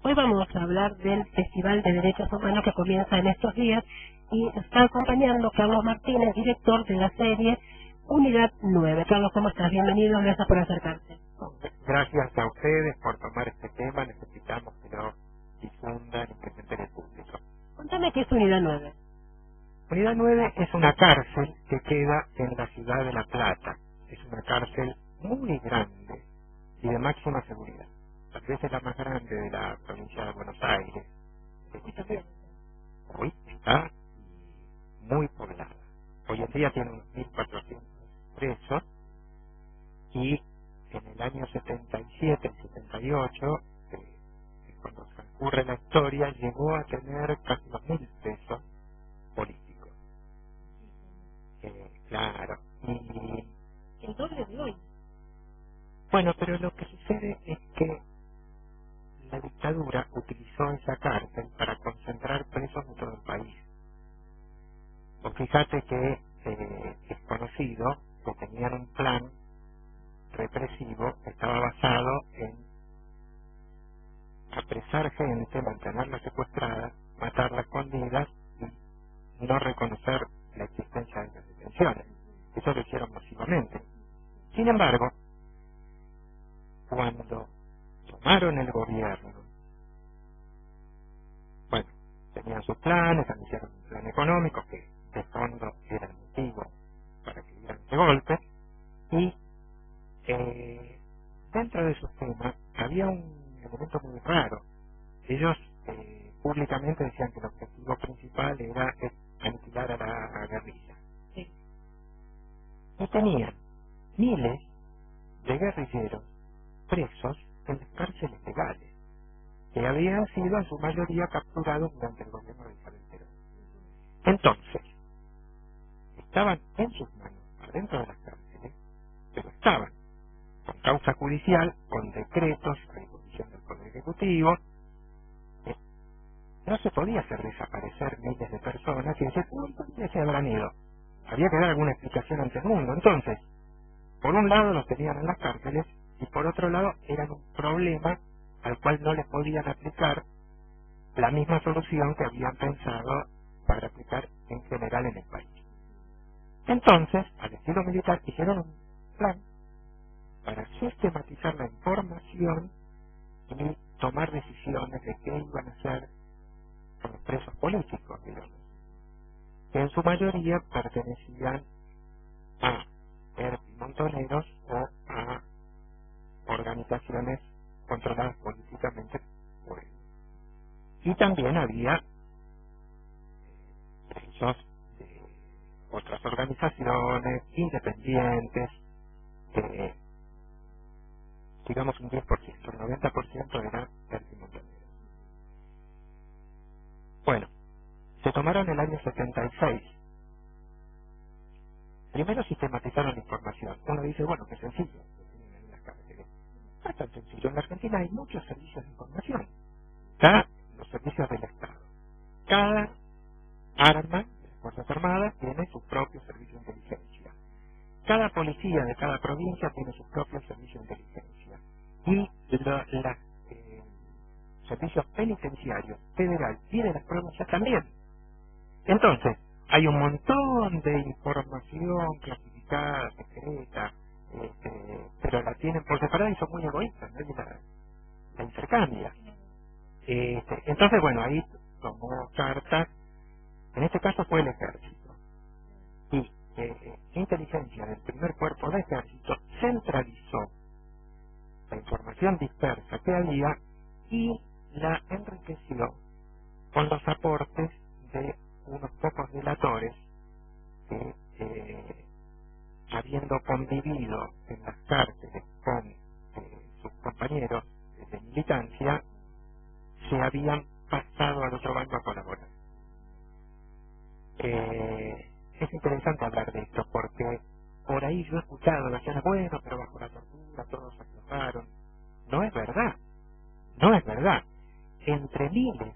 Hoy vamos a hablar del Festival de Derechos Humanos que comienza en estos días y está acompañando Carlos Martínez, director de la serie Unidad 9. Carlos, ¿cómo estás? Bienvenido, gracias por acercarse. Gracias a ustedes por tomar este tema, necesitamos que lo difundan y que se entere el público. Cuéntame qué es Unidad 9. Unidad 9 es una cárcel que queda en la ciudad de La Plata. Es una cárcel muy grande y de máxima seguridad. Tal vez es la más grande de la provincia de Buenos Aires. Hoy está muy poblada. Hoy en día tiene unos 1.400 presos y en el año 77 y 78, cuando transcurre la historia, llegó a tener casi 2.000 presos políticos. Claro. Y El doble de hoy. bueno, pero lo que sucede es que la dictadura utilizó esa cárcel para concentrar presos en todo el país. Pues fíjate que es conocido que tenían un plan represivo que estaba basado en apresar gente, mantenerla secuestrada, matarla a escondidas y no reconocer la existencia de las detenciones. Eso lo hicieron masivamente. Sin embargo, cuando tomaron el gobierno, bueno, tenían sus planes, anunciaron un plan económico que de fondo era el motivo para que dieran ese golpe, y dentro de sus temas había un elemento muy raro. Ellos públicamente decían que el objetivo principal era aniquilar a la guerrilla. Sí. Y tenían miles de guerrilleros presos en las cárceles legales, que habían sido en su mayoría capturados durante el gobierno de Isabel Perón. Entonces, estaban en sus manos, adentro de las cárceles, pero estaban con causa judicial, con decretos a disposición del Poder Ejecutivo. No se podía hacer desaparecer miles de personas y decir, ¿dónde se habrán ido? Había que dar alguna explicación ante el mundo. Entonces, por un lado los tenían en las cárceles y por otro lado eran un problema al cual no les podían aplicar la misma solución que habían pensado para aplicar en general en el país. Entonces, al estilo militar, hicieron un plan para sistematizar la información y tomar decisiones de qué iban a hacer con los presos políticos, digamos, que en su mayoría pertenecían a montoneros o a organizaciones controladas políticamente por él. Y también había presos de otras organizaciones independientes, digamos un 10%, el 90% era montonero. Bueno, se tomaron el año 76. Primero sistematizaron la información. Uno dice, bueno, qué sencillo. No es tan sencillo. En la Argentina hay muchos servicios de información. Está los servicios del Estado. Cada arma de las Fuerzas Armadas tiene su propio servicio de inteligencia. Cada policía de cada provincia tiene su propio servicio de inteligencia. Y los servicios penitenciarios, federal y de las provincias también. Entonces, hay un montón de información clasificada, secreta, pero la tienen por separado y son muy egoístas, nadie la intercambia. Entonces, bueno, ahí tomó cartas, en este caso fue el ejército, y inteligencia del primer cuerpo de ejército centralizó la información dispersa que había y la enriqueció con los aportes de unos pocos delatores que, habiendo convivido en las cárceles con sus compañeros de militancia, se habían pasado al otro bando a colaborar. Es interesante hablar de esto porque por ahí yo he escuchado, decían, bueno, pero bajo la tortura todos aflojaron. No es verdad, no es verdad. Entre miles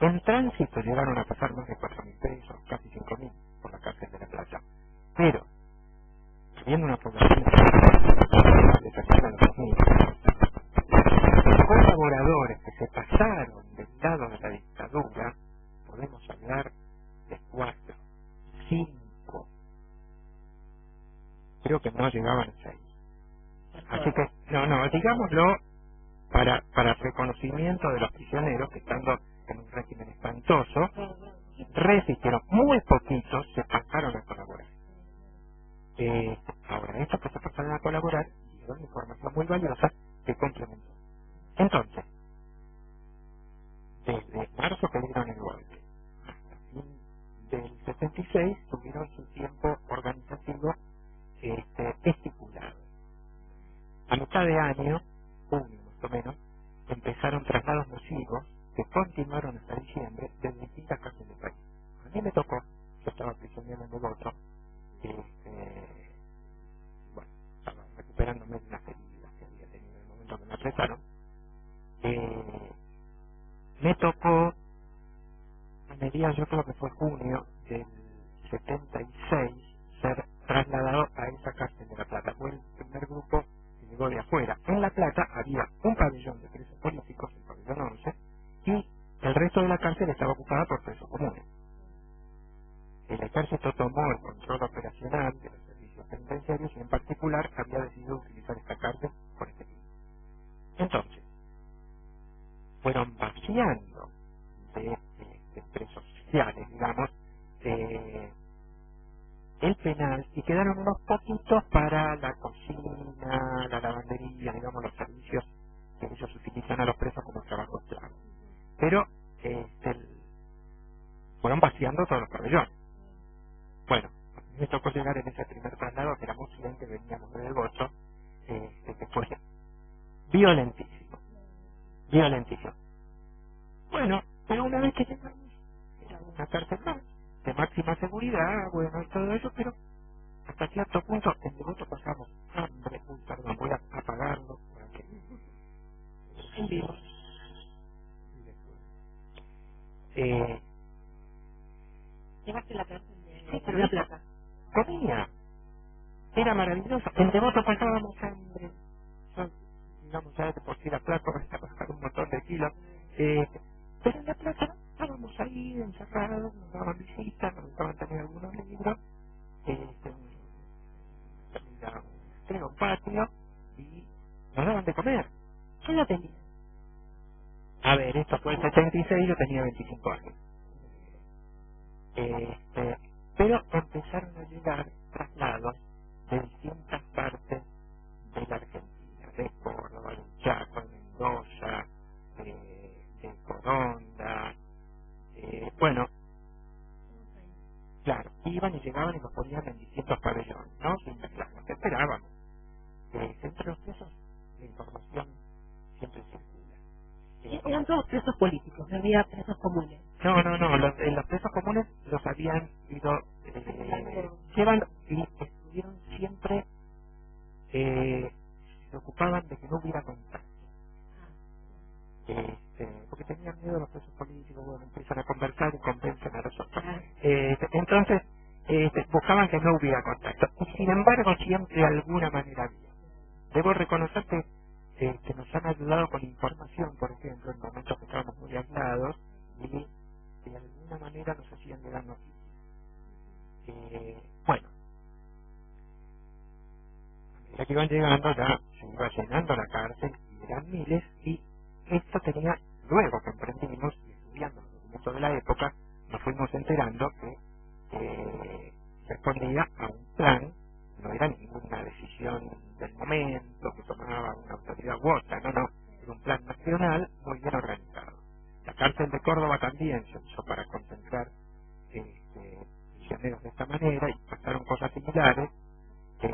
en tránsito llegaron a pasar más de 4.000 pesos, casi 5.000 por la cárcel de La Plata. Pero, habiendo una población de cerca de 2.000, que se pasaron del lado de la dictadura, podemos hablar de 4, 5, creo que no llegaban a 6. Así que, no, digámoslo para reconocimiento de los prisioneros que estando en un régimen espantoso, resistieron. Muy poquitos se pasaron a colaborar. Ahora, estos que se pasaron a colaborar dieron información muy valiosa que complementó. Entonces, desde marzo que dieron el golpe hasta fin del 76 tuvieron su tiempo organizativo estipulado. A mitad de año, junio más o menos, empezaron traslados masivos que continuaron hasta diciembre de distintas cárceles del país. A mí me tocó, yo estaba prisionero en Devoto, bueno, estaba recuperándome de unas heridas que había tenido en el momento que me apresaron. Me tocó a mediados, yo creo que fue junio del 76, ser trasladado a esa cárcel de La Plata. Fue el primer grupo que llegó de afuera. En La Plata había un pabellón de presos políticos, el pabellón 11, y el resto de la cárcel estaba ocupada por presos comunes. El ejército tomó el control operacional de los servicios penitenciarios y en particular había decidido utilizar esta cárcel por este fin. Entonces, fueron vaciando de presos sociales, digamos, el penal, y quedaron unos poquitos para la cocina, la lavandería, digamos, los servicios que ellos utilizan a los presos como trabajo esclavo. Pero fueron vaciando todos los pabellones. Bueno, me tocó llegar en ese primer traslado, que éramos 100 que veníamos del Gozo, que fue violentísimo. Bueno, pero una vez que llegamos, era una cárcel más, de máxima seguridad, bueno, y todo eso, pero hasta cierto punto en Devoto pasamos hambre. Perdón, voy a apagarlo para que en vivo. Llevaste la cárcel Sí, de La Plata. comía, era maravilloso. En Devoto pasábamos hambre. Yo, digamos, ya de por sí La Plata para bajar un montón de kilos. Pero en La Plata estábamos ahí encerrados, nos daban visitas, nos daban también algunos libros. Tenía un patio y nos daban de comer. ¿Qué la tenía? A ver, esto fue el 76, yo tenía 25 años. Pero empezaron a llegar traslados de distintas partes de la Argentina, de Córdoba, de Chaco, de Mendoza, de Coronda. Bueno, claro, iban y llegaban y nos ponían en distintos pabellones, ¿no? Sin reclamos, que esperábamos. Entre los presos, la información siempre circula. Eran todos presos políticos, no había presos comunes. No, los presos comunes los habían ido, llevan y estuvieron siempre, se ocupaban de que no hubiera contacto. Porque tenían miedo a los presos políticos, bueno, empiezan a conversar y convencen a los otros. Entonces, buscaban que no hubiera contacto. Y sin embargo, siempre de alguna manera había. Debo reconocer que nos han ayudado con información, por ejemplo, en momentos que estábamos muy aislados, y de alguna manera nos hacían llegar noticias. Bueno, a medida que iban llegando ya se iba llenando la cárcel y eran miles, y esto tenía, luego que emprendimos y estudiando los documentos de la época, nos fuimos enterando que respondía a un plan, no era ninguna decisión del momento que tomaba una autoridad u otra, no, era un plan nacional muy bien organizado. La cárcel de Córdoba también se usó para concentrar prisioneros de esta manera y pasaron cosas similares. Si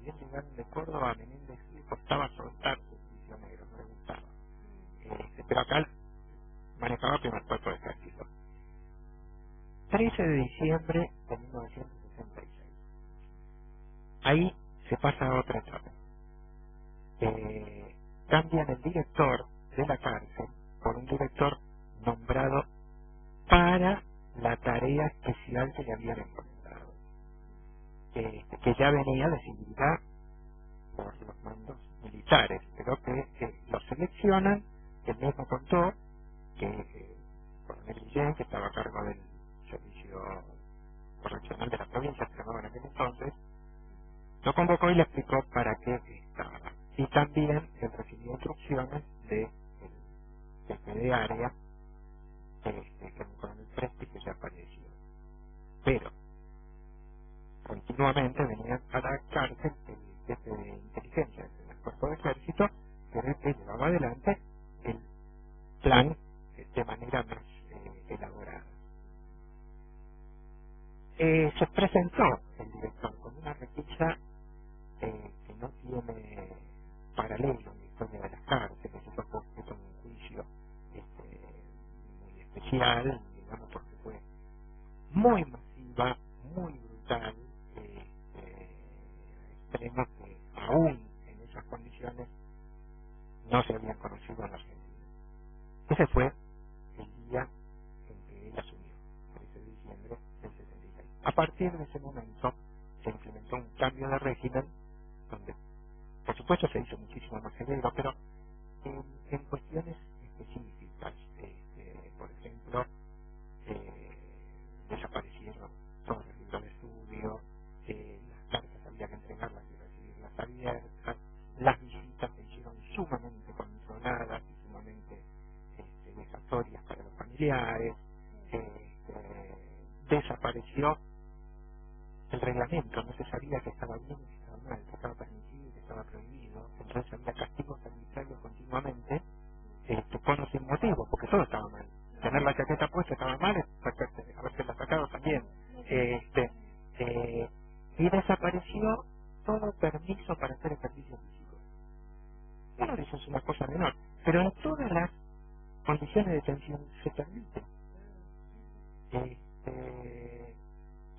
bien llegaron de Córdoba, a Menéndez le costaba soltar sus prisioneros, no le gustaba. Pero acá manejaba el primer cuerpo de ejército. 13 de diciembre de 1966. Ahí se pasa a otra etapa. Cambian el director de la cárcel por un director nombrado para la tarea especial que le habían encomendado, que ya venía decidida por los mandos militares, pero que lo seleccionan él mismo contó que Coronel Guillén, que estaba a cargo del servicio correccional de la provincia, que se llamaba en aquel entonces, lo convocó y le explicó para qué estaba. Y también él recibió instrucciones del jefe de área, que es un coronel Presti, que ya falleció. Pero continuamente venían a la cárcel el jefe de inteligencia del cuerpo de ejército, que era el que llevaba adelante el plan de manera más elaborada. Se presentó el director con una requisa que no tiene paralelo en la historia de las cárceles. Eso fue objeto de un juicio muy especial, digamos, porque fue muy masiva, muy brutal, extremos que aún en esas condiciones no se habían conocido en la Argentina. Ese fue el día en que él asumió, 13 de diciembre del 76. A partir de ese momento se implementó un cambio de régimen donde, por supuesto, se hizo muchísimo más severo, pero en cuestiones específicas. Por ejemplo, desaparecieron todos los libros de estudio, las cartas había que entregarlas y recibirlas abiertas, las visitas se hicieron sumamente controladas y sumamente vejatorias para los familiares, desapareció el reglamento, no se sabía que estaba bien, que estaba mal, que estaba permitido, que estaba prohibido, entonces había castigos arbitrarios continuamente, con o sin motivo, porque todo estaba mal. Tener la chaqueta puesta estaba mal, haberse la sacado también. Y desapareció todo permiso para hacer ejercicio físico. Bueno, eso es una cosa menor, pero en todas las condiciones de detención se permite.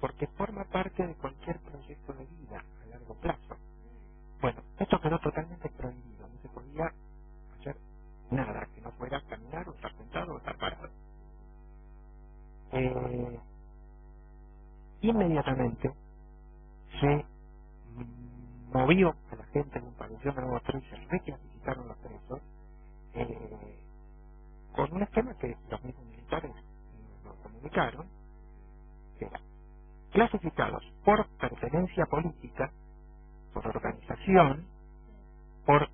Porque forma parte de cualquier proyecto de vida a largo plazo. Bueno, esto quedó totalmente prohibido, no se podía hacer nada que no fuera caminar o estar sentado o estar parado. Inmediatamente se movió a la gente de un pabellón a otro y se reclasificaron los presos con un esquema que los mismos militares nos comunicaron, que era clasificados por pertenencia política, por organización, por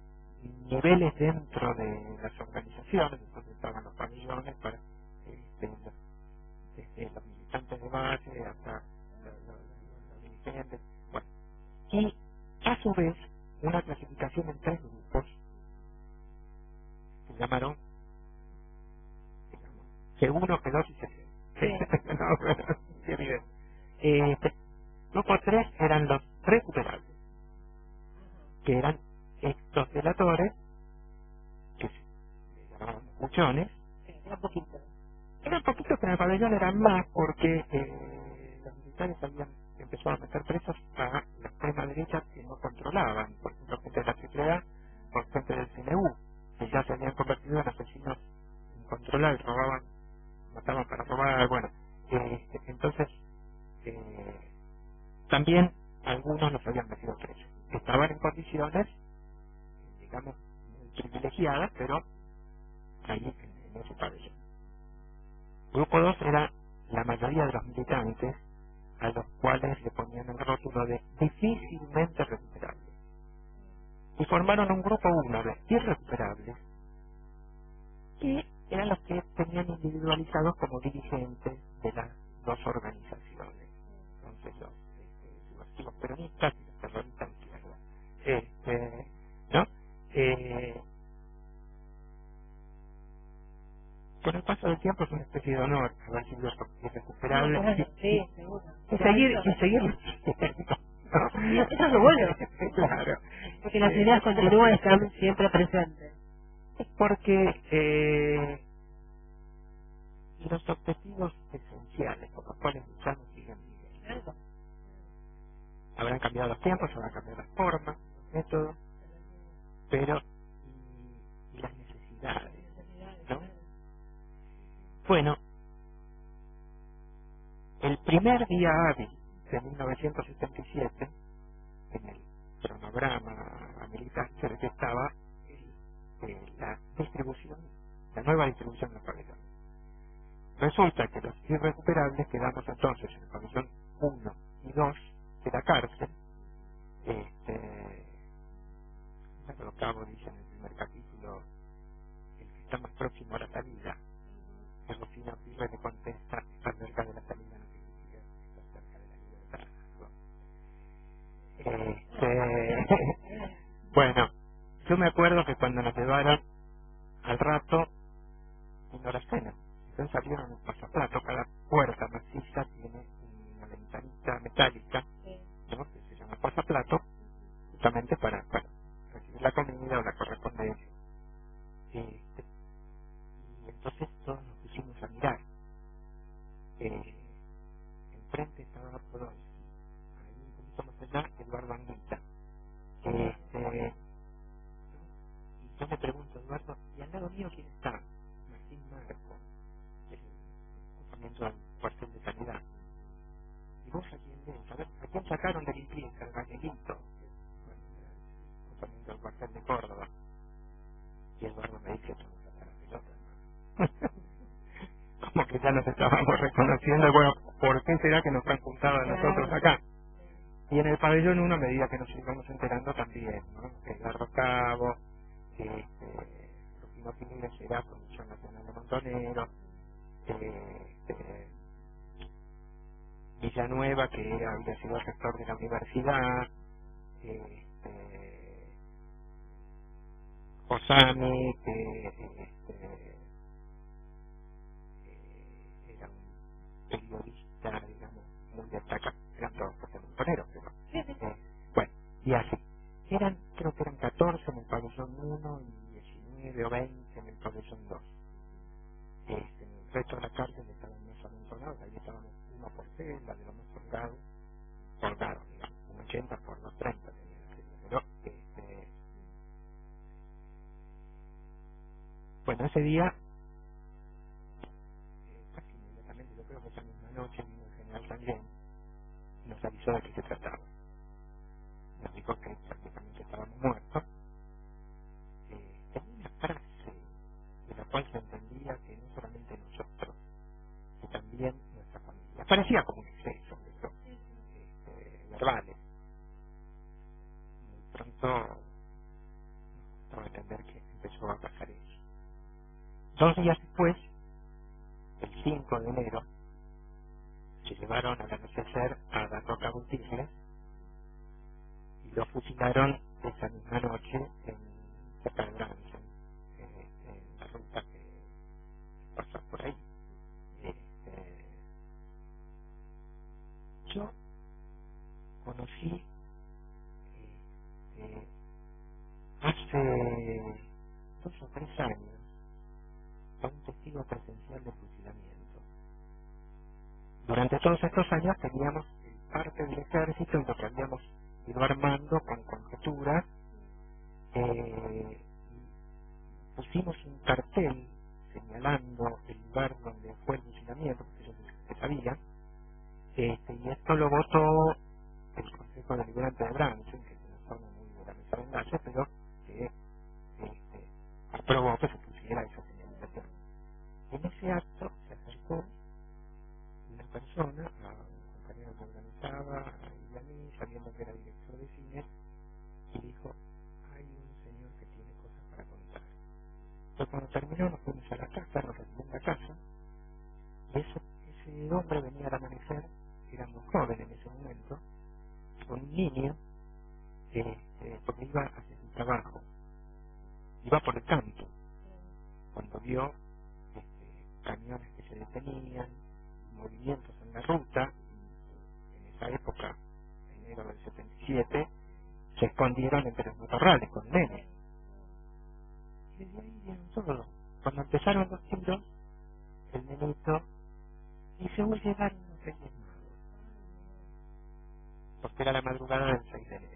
niveles dentro de las organizaciones. Entonces estaban los pabellones para desde los militantes de base hasta los dirigentes. Bueno, y a su vez una clasificación en 3 grupos que llamaron G1, G2 y C3. Sí. No, bien. Grupo 3 eran los recuperables, que eran estos delatores que se llamaban buchones. Era poquito. Eran poquitos, pero en el pabellón eran más porque los militares habían empezado a meter presos a la extrema derecha que no controlaban, por ejemplo, gente de la AAA o gente del CNU, que ya se habían convertido en asesinos incontrolables, robaban, mataban para robar. Bueno, entonces también algunos los habían metido presos. Estaban en condiciones, digamos, muy privilegiadas, pero ahí en ese pabellón. Grupo 2 era la mayoría de los militantes a los cuales le ponían el rótulo de difícilmente recuperables. Y formaron un grupo 1 de irrecuperables, que eran los que tenían individualizados como dirigentes de las dos organizaciones. Entonces los subversivos peronistas y los terroristas de izquierda. ¿No? Con el paso del tiempo es una especie de honor haber sido irrecuperable Sí, seguro. y seguir No, eso es lo bueno. Claro. Porque las ideas continúan y están siempre presentes. Es porque los objetivos esenciales por los cuales luchamos siguen vigentes. Habrán cambiado los tiempos, habrán cambiado las formas, los métodos, pero y las necesidades, ¿no? Bueno, el primer día hábil de 1977, en el cronograma militar, se ve que estaba la distribución la nueva distribución del pabellón. Resulta que los irrecuperables quedamos entonces en el pabellón 1 y 2 de la cárcel. Bueno, Cabo dice en el primer capítulo, el que está más próximo a la salida, que Rufino Pirre le contesta, está cerca de la salida, no significa que está cerca de la libertad. Bueno, yo me acuerdo que cuando nos llevaron al rato, vino la cena. Entonces abrieron un pasaplato, cada puerta maciza tiene una ventanita metálica, ¿no?, que se llama pasaplato, justamente para recibir la comida o la correspondencia. Y entonces todos nos pusimos a mirar. Enfrente estaba Podolski, ahí un poquito más allá Eduardo Anguita. Y yo me pregunto, Eduardo, ¿y al lado mío quién está? Martín Marco, justamente al cuartel de sanidad. ¿Y vos a quién ves? A ver, ¿a quién sacaron de limpieza? El Galleguito, justamente al cuartel de Córdoba. Y Eduardo me dice, esto no saca la pelota, ¿no? Como que ya nos estábamos reconociendo. Bueno, ¿por qué será que nos han juntado a nosotros acá? Y en el pabellón 1, a medida que nos íbamos enterando también, ¿no? Eduardo Cabo, Rufino Pinilla será Comisión Nacional de Montoneros, Villanueva, que había sido rector de la universidad, Osami, que era un periodista, digamos, muy destacado, eran todos montoneros, pero bueno, y así. Creo que eran 14 en el pabellón 1 y 19 o 20 en el pabellón 2. En el resto de la cárcel estaban más amontonados, ahí estaban uno por celda, de lo más colgado, digamos, un 80 por 230 tenía la celda. Pero, bueno, ese día, casi inmediatamente, yo creo que esa misma noche, vino el general también, nos avisó de qué se trataba. Nos dijo que prácticamente estábamos muertos. Tenía una frase de la cual se entendía que no solamente nosotros, que también nuestra familia. Parecía como un exceso de esos verbales. Muy pronto nos a entender que empezó a pasar eso. 2 días después, el 5 de enero, se llevaron al anochecer a la Roca Gutiérrez y lo fusilaron esa misma noche en cerca de Branson, en la ruta que pasa por ahí. Yo conocí hace 2 o 3 años a un testigo presencial de fusilamiento. Durante todos estos años teníamos parte del ejército y lo que habíamos ido armando con conjeturas. Pusimos un cartel señalando el lugar donde fue el fusilamiento, porque ellos se sabían, y esto lo votó el Consejo Deliberante de Branson, que es una zona muy de la mesa de enlace, pero que aprobó que se pusiera esa señalización. En ese acto se acercó una persona, a un compañero que organizaba, y a mí, sabiendo que era director de cine, y dijo, hay un señor que tiene cosas para contar. Entonces cuando terminó nos fuimos a la casa, nos retiró en la casa, y ese hombre venía al amanecer, era muy joven en ese momento, con un niño, porque iba a hacer su trabajo, iba por el campo, cuando vio camiones que se detenían, movimientos en la ruta, en esa época, enero del 77, se escondieron entre los matorrales con nenes. Y desde ahí vieron todo. Cuando empezaron los tiros, el nenito dice, voy a llegar unos Reyes Magos, porque era la madrugada del 6 de enero.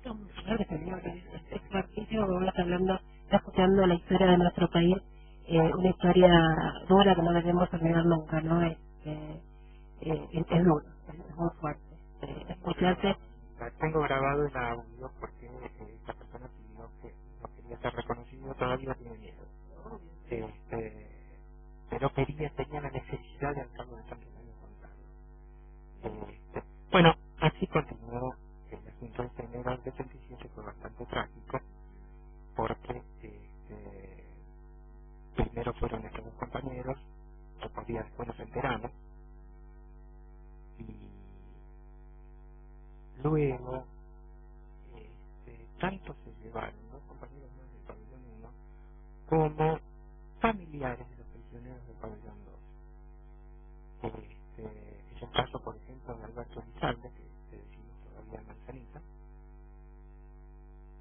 Vamos hablando, está escuchando la historia de nuestro país, una historia dura que no debemos olvidar nunca, ¿no? Es duro, es muy fuerte. Escucharte. La tengo grabado en audio porque esta persona pidió que no quería ser reconocido uno todavía tiene miedo. Pero tenía la necesidad de al cabo de tantos años contarlo. Bueno, así continuó el asunto de enero del 77, fue bastante trágico, porque primero fueron estos dos compañeros, pocos días después nos enteramos, y luego tanto se llevaron dos compañeros más del pabellón 1 como familiares de los prisioneros del pabellón 2. Es el caso, por ejemplo, de Alberto Elizalde, que decimos todavía en Manzanita,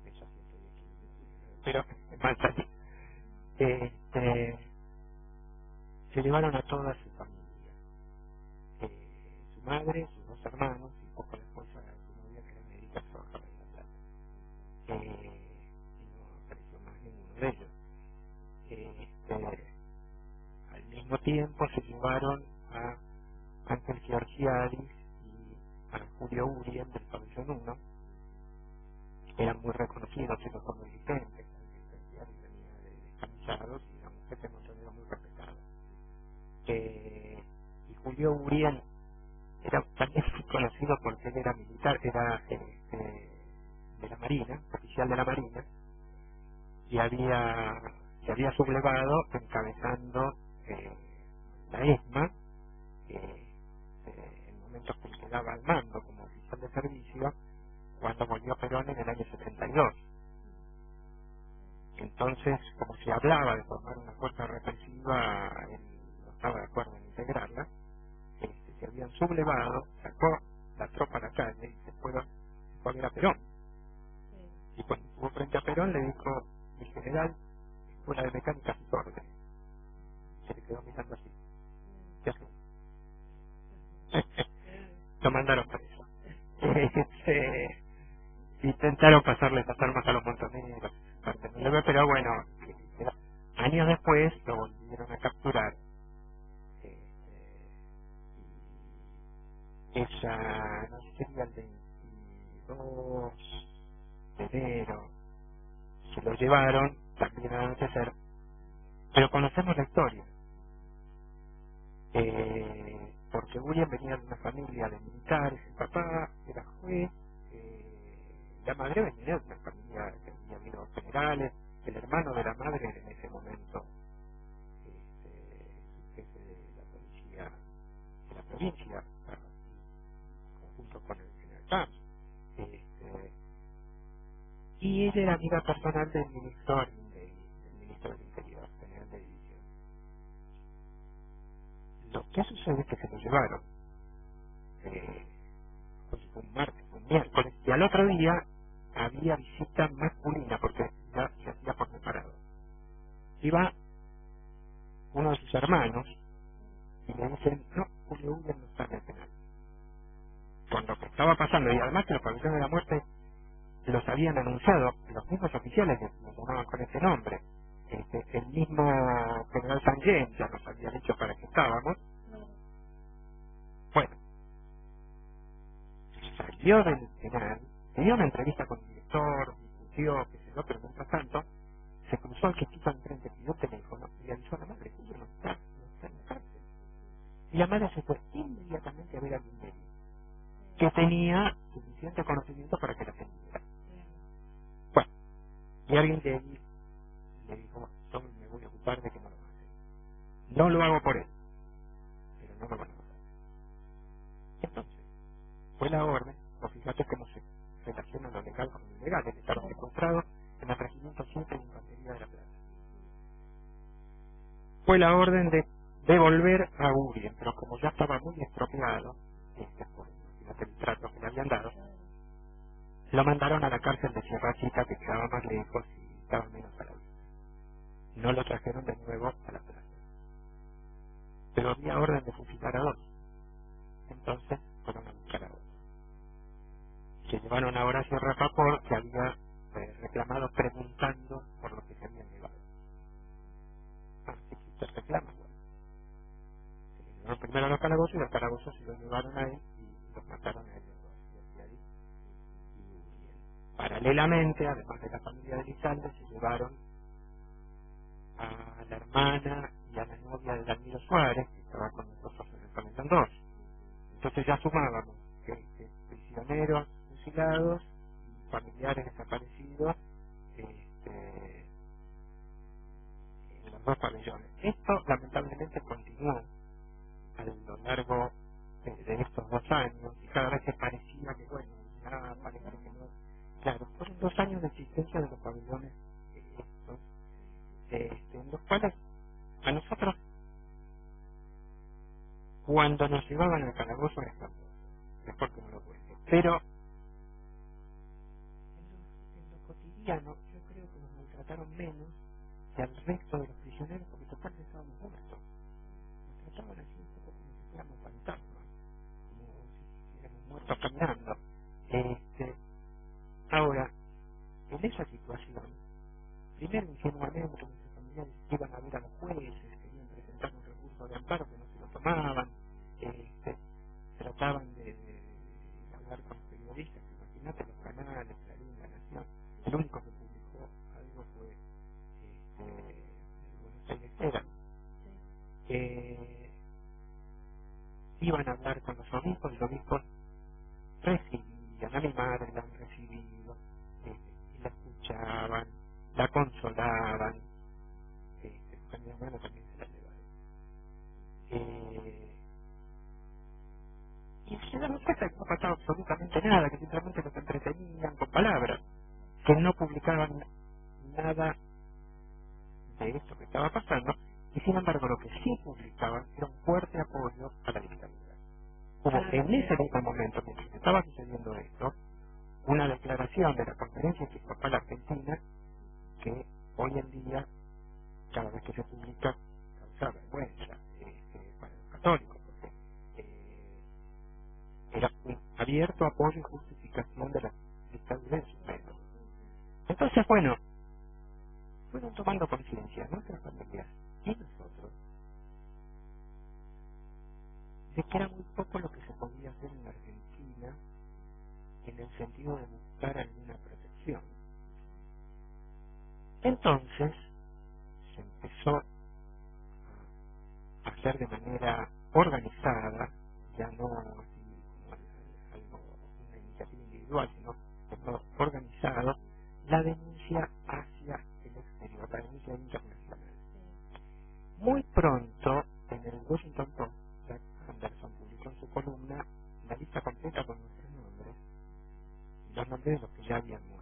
eso sí estoy aquí, pero en Manzanita, se llevaron a toda su familia, su madre, sus dos hermanos y poco la esposa de su novia, que era médica, que trabajaba en La Plata, y no apareció más ninguno de ellos. Al mismo tiempo se llevaron a Ángel Giorgiadis y a Julio Urien del pabellón 1, eran muy reconocidos en los dirigentes. Ángel Giorgiadis venía de Descamisados y era un jefe montonero muy respetado. Y Julio Urien era también conocido porque él era militar, era de la Marina, oficial de la Marina, y se había sublevado encabezando la ESMA, en momentos que quedaba al mando como oficial de servicio, cuando volvió Perón en el año 72. Entonces, como se hablaba de formar una fuerza represiva, él no estaba de acuerdo en integrarla, se habían sublevado, sacó la tropa a la calle y se fue a ver a Perón. Y cuando estuvo frente a Perón le dijo: mi general, escuela de mecánica sin orden. Se le quedó mirando así. ¿Qué hace? Lo mandaron preso. Intentaron pasarle las armas a los montoneros, pero bueno, años después lo volvieron a capturar. Esa, no sé, sería el 22 de enero, se lo llevaron también a anochecer, pero conocemos la historia, porque William venía de una familia de militares, el papá era juez, la madre venía de una familia que había habido generales, el hermano de la madre en ese momento jefe de la policía de la provincia, junto con el general Camps, y ella era amiga personal del ministro del Interior, general de división. Lo que sucede es que se lo llevaron, fue un martes, un miércoles, y al otro día había visita masculina, porque ya se hacía por separado. Iba uno de sus hermanos y le dicen: no, Julio Urien no está en el penal. Con lo que estaba pasando, y además que los pabellones de la muerte los habían anunciado los mismos oficiales que nos llamaban con ese nombre. El mismo general Sangén ya nos había dicho para qué estábamos. Bueno, salió del penal, tenía una entrevista con el director, discutió, qué sé yo, pero mientras tanto se cruzó al que estuvo enfrente, pidió teléfono y le avisó a la madre: Julio no está en la cárcel. Y la madre se fue inmediatamente a ver a Guinelli, que tenía suficiente conocimiento para que la atendiera. Bueno, y alguien le dijo: yo me voy a ocupar de que no lo maten. No lo hago por él, pero no lo van a matar. Entonces, fue la orden, o fíjate cómo se relaciona lo legal con lo ilegal. Él estaba secuestrado en el regimiento 7 de Infantería de La Plata. Fue la orden de devolver a Urien, pero como ya estaba muy estropeado, por el trato que le habían dado, lo mandaron a la cárcel de Sierra Chica, que quedaba más lejos y estaba menos a la vista. No lo trajeron de nuevo a La Plata. Pero había orden de fusilar a dos. Entonces fueron a buscar a dos. Se llevaron a Horacio Rapaport, que había reclamado preguntando por lo que se habían llevado. Si usted reclama, bueno. Se lo llevaron primero a los calabozos y los calabozos se los llevaron a él y los mataron a ellos dos. Paralelamente, además de la familia de Elizalde, se llevaron hermana y a la novia de Danilo Suárez, que estaba con nosotros en el Planeta 2. Entonces ya sumábamos que prisioneros fusilados, familiares desaparecidos, en los dos pabellones. Esto lamentablemente continuó a lo largo de estos 2 años, y cada vez se parecía que, bueno, ya parece que no. Claro, fueron 2 años de existencia de los pabellones estos, en los cuales a nosotros, cuando nos llevaban al calabozo, era espantoso, mejor que no lo cuente. Pero en lo cotidiano, yo creo que nos maltrataron menos que al resto de los prisioneros, porque total estábamos muertos. Nos trataban así un poco como si fuéramos fantasmas, como si estuviéramos muertos caminando. Ahora, en esa situación, primero ingenuamente nuestros familiares iban a ver a los jueces, querían presentar un recurso de amparo que no se lo tomaban, trataban de hablar con los periodistas, imagínate los canales, Clarín, La Nación. El único que publicó algo fue Buenos Aires Herald. Iban a hablar con los obispos, y los obispos recibían, a mi madre la han recibido, y la escuchaban, la consolaban, a mi hermano también se la llevaron. Y se daban cuenta que no pasaba absolutamente nada, que simplemente los entretenían con palabras, que no publicaban nada de esto que estaba pasando, y sin embargo lo que sí publicaban era un fuerte apoyo a la dictadura. Hubo en ese mismo momento, mientras estaba sucediendo esto, una declaración de la Conferencia Episcopal Argentina que hoy en día, cada vez que se publica, causa vergüenza para los católicos, porque era un abierto apoyo y justificación de la dictadura en su método. Entonces, bueno, fueron tomando conciencia nuestras familias y nosotros de que era muy poco lo que se podía hacer en la Argentina en el sentido de buscar alguna protección. Entonces se empezó a hacer de manera organizada, ya no así como algo, una iniciativa individual, sino de modo organizado, la denuncia hacia el exterior, la denuncia internacional. Muy pronto, en el Washington Post, Jack Anderson publicó en su columna una lista completa con nuestros nombres, los nombres de los que ya habían muerto.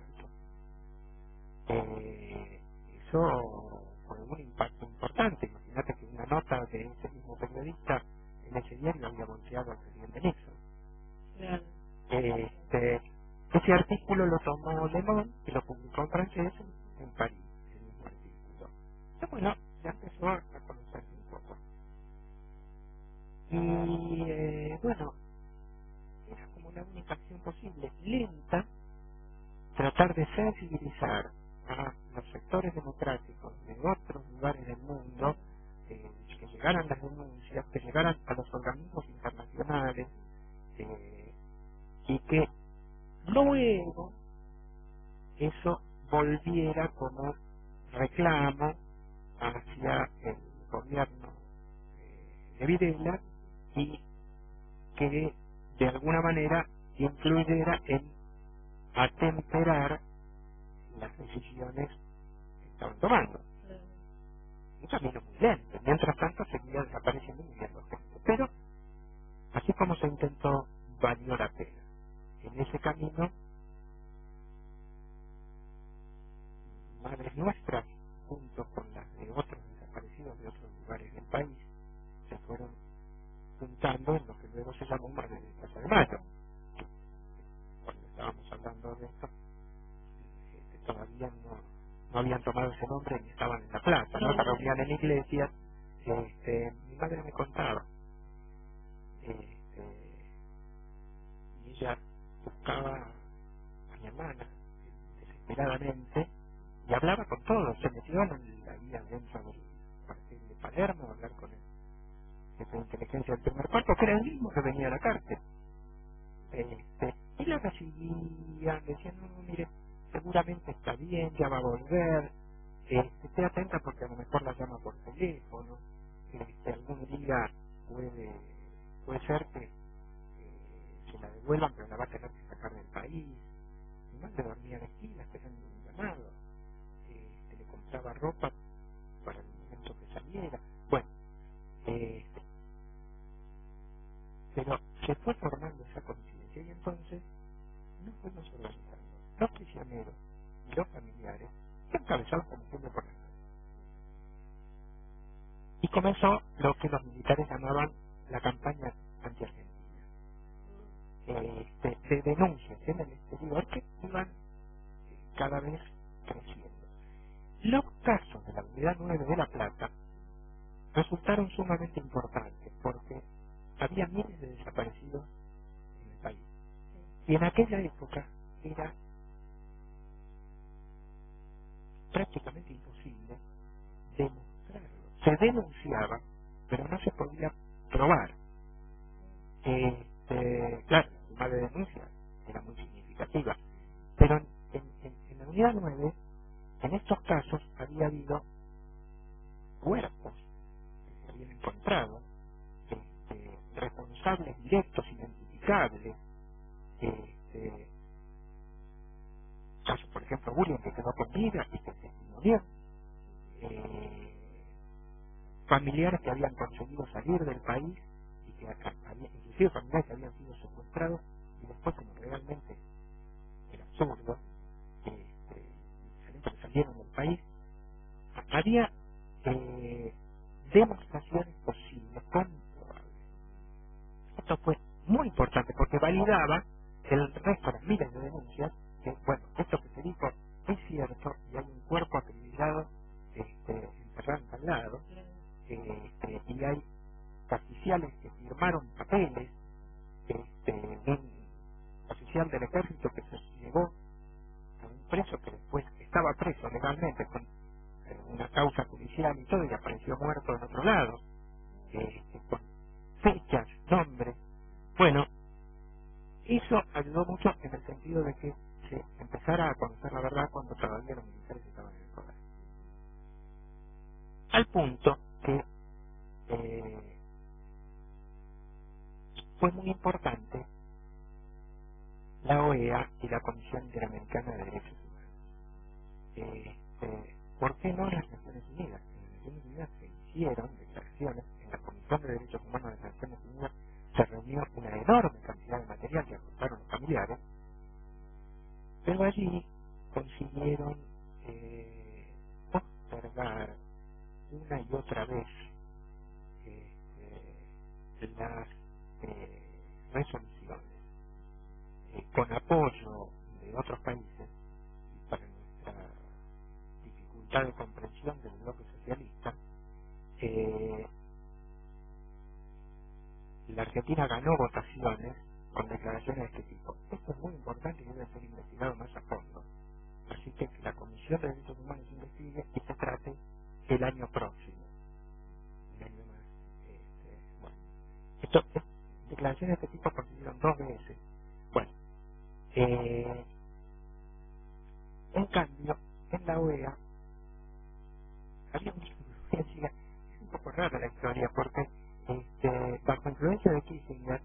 Eso fue un impacto importante. Imagínate que una nota de ese mismo periodista en ese diario había volteado al presidente Nixon. Claro. Ese artículo lo tomó Le Monde y lo publicó en francés en París, el mismo artículo. Pero bueno, ya empezó a conocerse un poco. Y bueno, era como la única acción posible, lenta, tratar de sensibilizar a los sectores democráticos de otros lugares del mundo, que llegaran las denuncias, que llegaran a los organismos internacionales, y que luego eso volviera como reclamo hacia el gobierno de Videla, y que de alguna manera influyera en atemperar las decisiones que estaban tomando. Un camino muy lento. Mientras tanto seguía desapareciendo y muriendo gente. Pero, así como se intentó, valió la pena. En ese camino, madres nuestras, junto con las de otros desaparecidos de otros lugares del país, se fueron juntando en lo que luego se llamó Madres de Plaza de Mayo. Cuando estábamos hablando de esto, todavía no habían tomado ese nombre ni estaban en la plaza, no se reunían en iglesias. Mi madre me contaba, y ella buscaba a mi hermana desesperadamente y hablaba con todos, se metió ahí adentro del cuartel de Palermo a hablar con el jefe de inteligencia del primer cuerpo, que era el mismo que venía a la cárcel, y la recibían, decían, no, mire, seguramente está bien, ya va a volver, esté atenta porque a lo mejor la llama por teléfono, algún día puede ser que se la devuelvan, pero la va a tener que sacar del país. Mi madre dormía en la esquina esperando un llamado, le compraba ropa para el momento que saliera. Bueno, pero se fue formando esa conciencia y entonces nos fuimos organizando. Los prisioneros y los familiares se encabezaron como siempre por la noche. Y comenzó lo que los militares llamaban la campaña anti-argentina, de denuncias en el exterior que iban cada vez creciendo. Los casos de la Unidad 9 de La Plata resultaron sumamente importantes porque había miles de desaparecidos en el país. Y en aquella época era prácticamente imposible demostrarlo. Se denunciaba, pero no se podía probar. Claro, la suma de denuncias era muy significativa, pero en la Unidad 9, en estos casos había habido cuerpos que se habían encontrado, responsables directos, identificables, caso, por ejemplo, William, que quedó con vida y que testimonió, familiares que habían conseguido salir del país y que inclusive familiares que habían sido secuestrados y después, como realmente era absurdo, que salieron del país, había demostraciones posibles, comprobables. Esto fue muy importante porque validaba el resto de las miles de denuncias que, bueno, esto que se dijo es cierto y hay un cuerpo acribillado enterrado al lado, y hay oficiales que firmaron papeles, un oficial del ejército que se llevó a un preso que después estaba preso legalmente con una causa judicial y todo y apareció muerto en otro lado, con fechas, nombres. Bueno, eso ayudó mucho en el sentido de que se empezara a conocer la verdad cuando todavía los militares estaban en el poder. Al punto que fue muy importante la OEA y la Comisión Interamericana de Derechos Humanos. ¿Por qué no las Naciones Unidas? En las Naciones Unidas se hicieron declaraciones, en la Comisión de Derechos Humanos de las Naciones Unidas se reunió una enorme cantidad de material que aportaron los familiares, pero allí consiguieron observar una y otra vez las resoluciones con apoyo de otros países y para nuestra dificultad de comprensión del bloque socialista, la Argentina ganó votaciones con declaraciones de este tipo. Esto es muy importante y debe ser investigado más a fondo. Así que la Comisión de Derechos Humanos investigue y se trate el año próximo. Un año más. Bueno. Declaraciones de este tipo consiguieron 2 veces. Bueno, en cambio, en la OEA había mucha influencia. Es un poco rara la historia porque bajo influencia de Kissinger,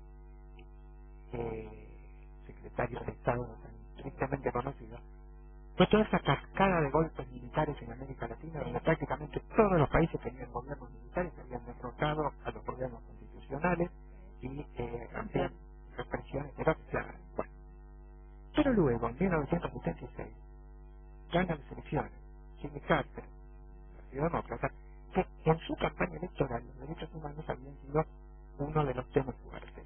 secretario de Estado tan tristemente conocido, fue toda esa cascada de golpes militares en América Latina donde prácticamente todos los países tenían gobiernos militares, habían derrotado a los gobiernos constitucionales y hacían represiones feroces. Bueno. Pero luego, en 1976, ganan las elecciones Jimmy Carter, Partido Demócrata, que en su campaña electoral los derechos humanos habían sido uno de los temas fuertes.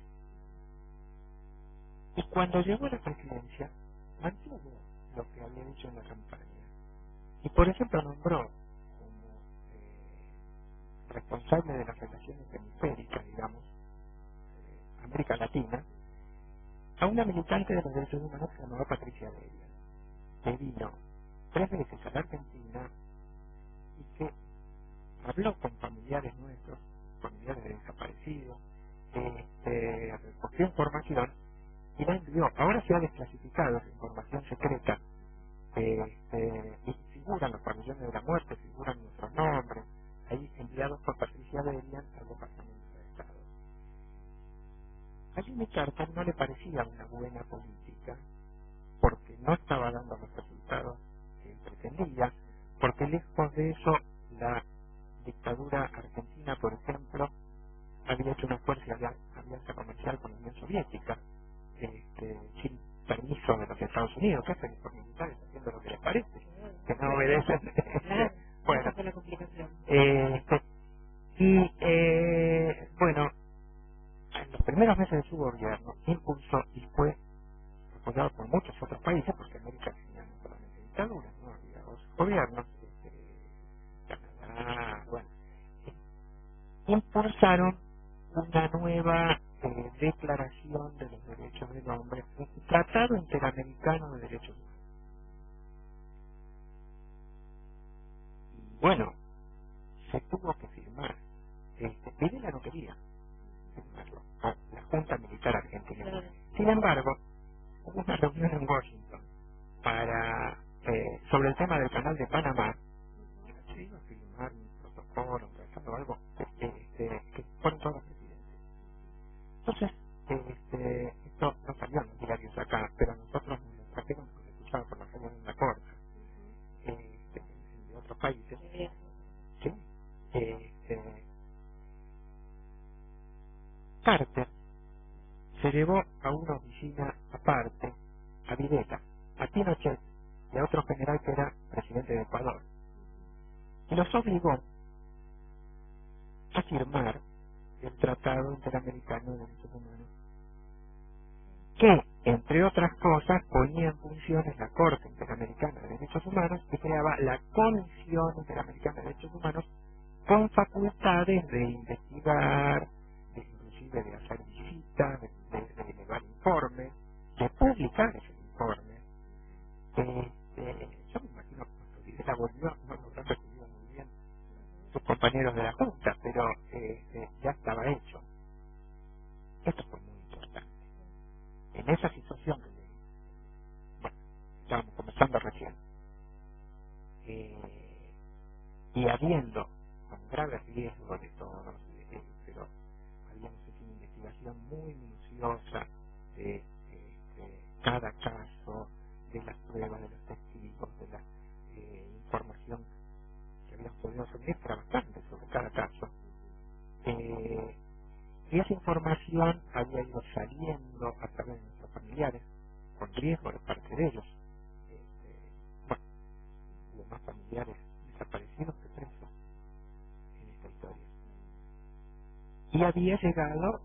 Y cuando llegó a la presidencia, mantuvo lo que había dicho en la campaña. Y por ejemplo nombró como responsable de las relaciones hemisféricas, digamos, América Latina, a una militante de los derechos humanos que se llamaba Patricia Delia, que vino 3 veces a la Argentina y que habló con familiares nuestros, familiares de desaparecidos, recogió información y la envió. Ahora se ha desclasificado esa información secreta, y figuran los pabellones de la muerte, figuran nuestros nombres, ahí enviados por Patricia Delian al Departamento de Estado. A Jimmy Carter no le parecía una buena política, porque no estaba dando los resultados que pretendía, porque lejos de eso la dictadura argentina, por ejemplo, había hecho una fuerte alianza comercial con la Unión Soviética, sin permiso de los Estados Unidos, que hacen los militares haciendo lo que les parece, que no obedecen. Bueno, bueno, en los primeros meses de su gobierno impulsó y fue apoyado por muchos otros países, porque América tenía no solamente dictaduras, no había dos gobiernos, Canadá, bueno, impulsaron una nueva declaración de los derechos del hombre, un tratado interamericano de derechos humanos. Y bueno, se tuvo que firmar. Videla no quería firmarlo, la Junta Militar Argentina. Sin embargo, hubo una reunión en Washington para sobre el tema del canal de Panamá. Se iba a firmar un protocolo, un tratado, algo que fueron todos los presidentes. Entonces, esto no salió en los diarios acá, pero nosotros nos lo trajeron porque se escuchaba por la radio de la corte de otros países. ¿Sí? Carter se llevó a una oficina aparte a Videla, a Pinochet y a otro general que era presidente de Ecuador, y los obligó a firmar el Tratado Interamericano de Derechos Humanos, que, entre otras cosas, ponía en funciones la Corte Interamericana de Derechos Humanos y creaba la Comisión Interamericana de Derechos Humanos con facultades de investigar, de inclusive de hacer visitas, de elevar informes, de publicar esos informes. Yo me imagino que cuando Videla volvió no lo habrán recibido muy bien sus compañeros de la Junta, pero ya estaba hecho. Esto fue muy importante. En esa situación que bueno, estábamos comenzando recién, y habiendo con grave riesgo de todos, pero habíamos hecho una investigación muy minuciosa de cada caso, de las pruebas, de los testigos, de la información que habíamos podido suministrar bastante sobre cada caso. Y esa información había ido saliendo a través de nuestros familiares, con riesgo de parte de ellos. Bueno, hubo más familiares desaparecidos que presos en esta historia. Y había llegado,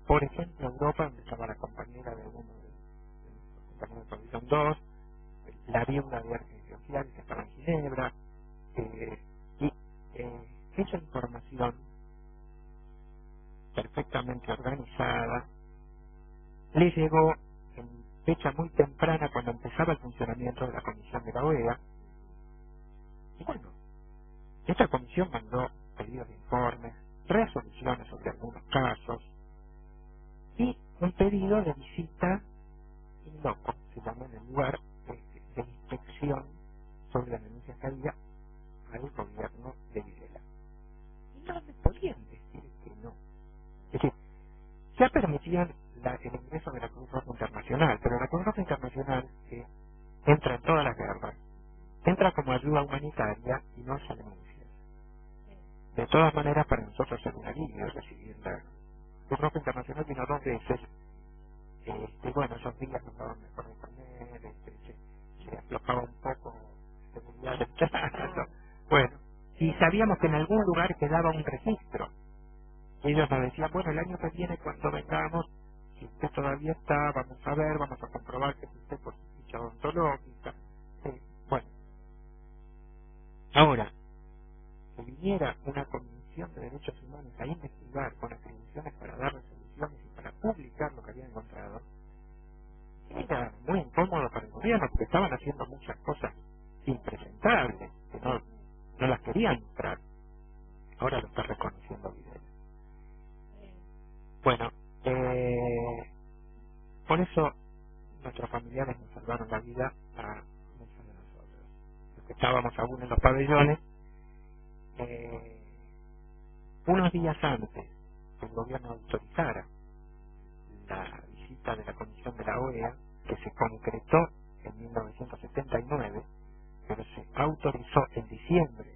por ejemplo, a Europa, donde estaba la compañera de uno de los compañeros de Pabellón 2, la viuda de Argentina Social, que estaba en Ginebra, y esa información perfectamente organizada le llegó en fecha muy temprana cuando empezaba el funcionamiento de la comisión de la OEA. Y bueno, esta comisión mandó pedidos de informes, resoluciones sobre algunos casos y un pedido de visita in loco, se llama en el lugar, de inspección sobre las denuncias que había al gobierno de Videla. Y no me podían decir que no. Es decir, ya permitían el ingreso de la Cruz Roja Internacional, pero la Cruz Roja Internacional entra en todas las guerras, entra como ayuda humanitaria y no hace denuncias. De todas maneras, para nosotros es un alivio recibir la Cruz Roja Internacional. Vino 2 veces, bueno, esos días no estaban mejor de comer, se aflojaba un poco la seguridad del trato. Bueno, y sabíamos que en algún lugar quedaba un registro. Y ellos nos decían, bueno, el año que viene cuando vengamos, si usted todavía está, vamos a ver, vamos a comprobar que es usted por su ficha odontológica. Bueno, ahora, que viniera una comisión de derechos humanos a investigar con atribuciones para dar resoluciones y para publicar lo que habían encontrado, era muy incómodo para el gobierno, porque estaban haciendo muchas cosas impresentables, que no las querían mostrar. Ahora lo está reconociendo Videla. Bueno, por eso nuestros familiares nos salvaron la vida a muchos de nosotros. Los que estábamos pabellones, unos días antes que el gobierno autorizara la visita de la Comisión de la OEA, que se concretó en 1979, pero se autorizó en diciembre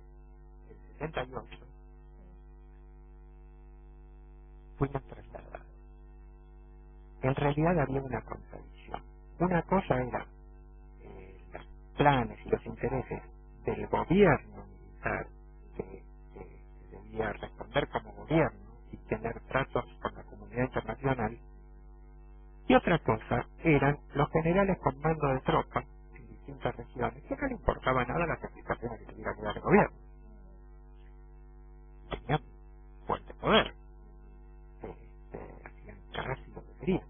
del 78, fuimos trasladados. En realidad había una contradicción. Una cosa era los planes y los intereses del gobierno militar, que debía responder como gobierno y tener tratos con la comunidad internacional, y otra cosa eran los generales con mando de tropas en distintas regiones que no le importaba nada las explicaciones que tuviera que dar el gobierno. Tenían fuerte poder, hacían casi lo que querían.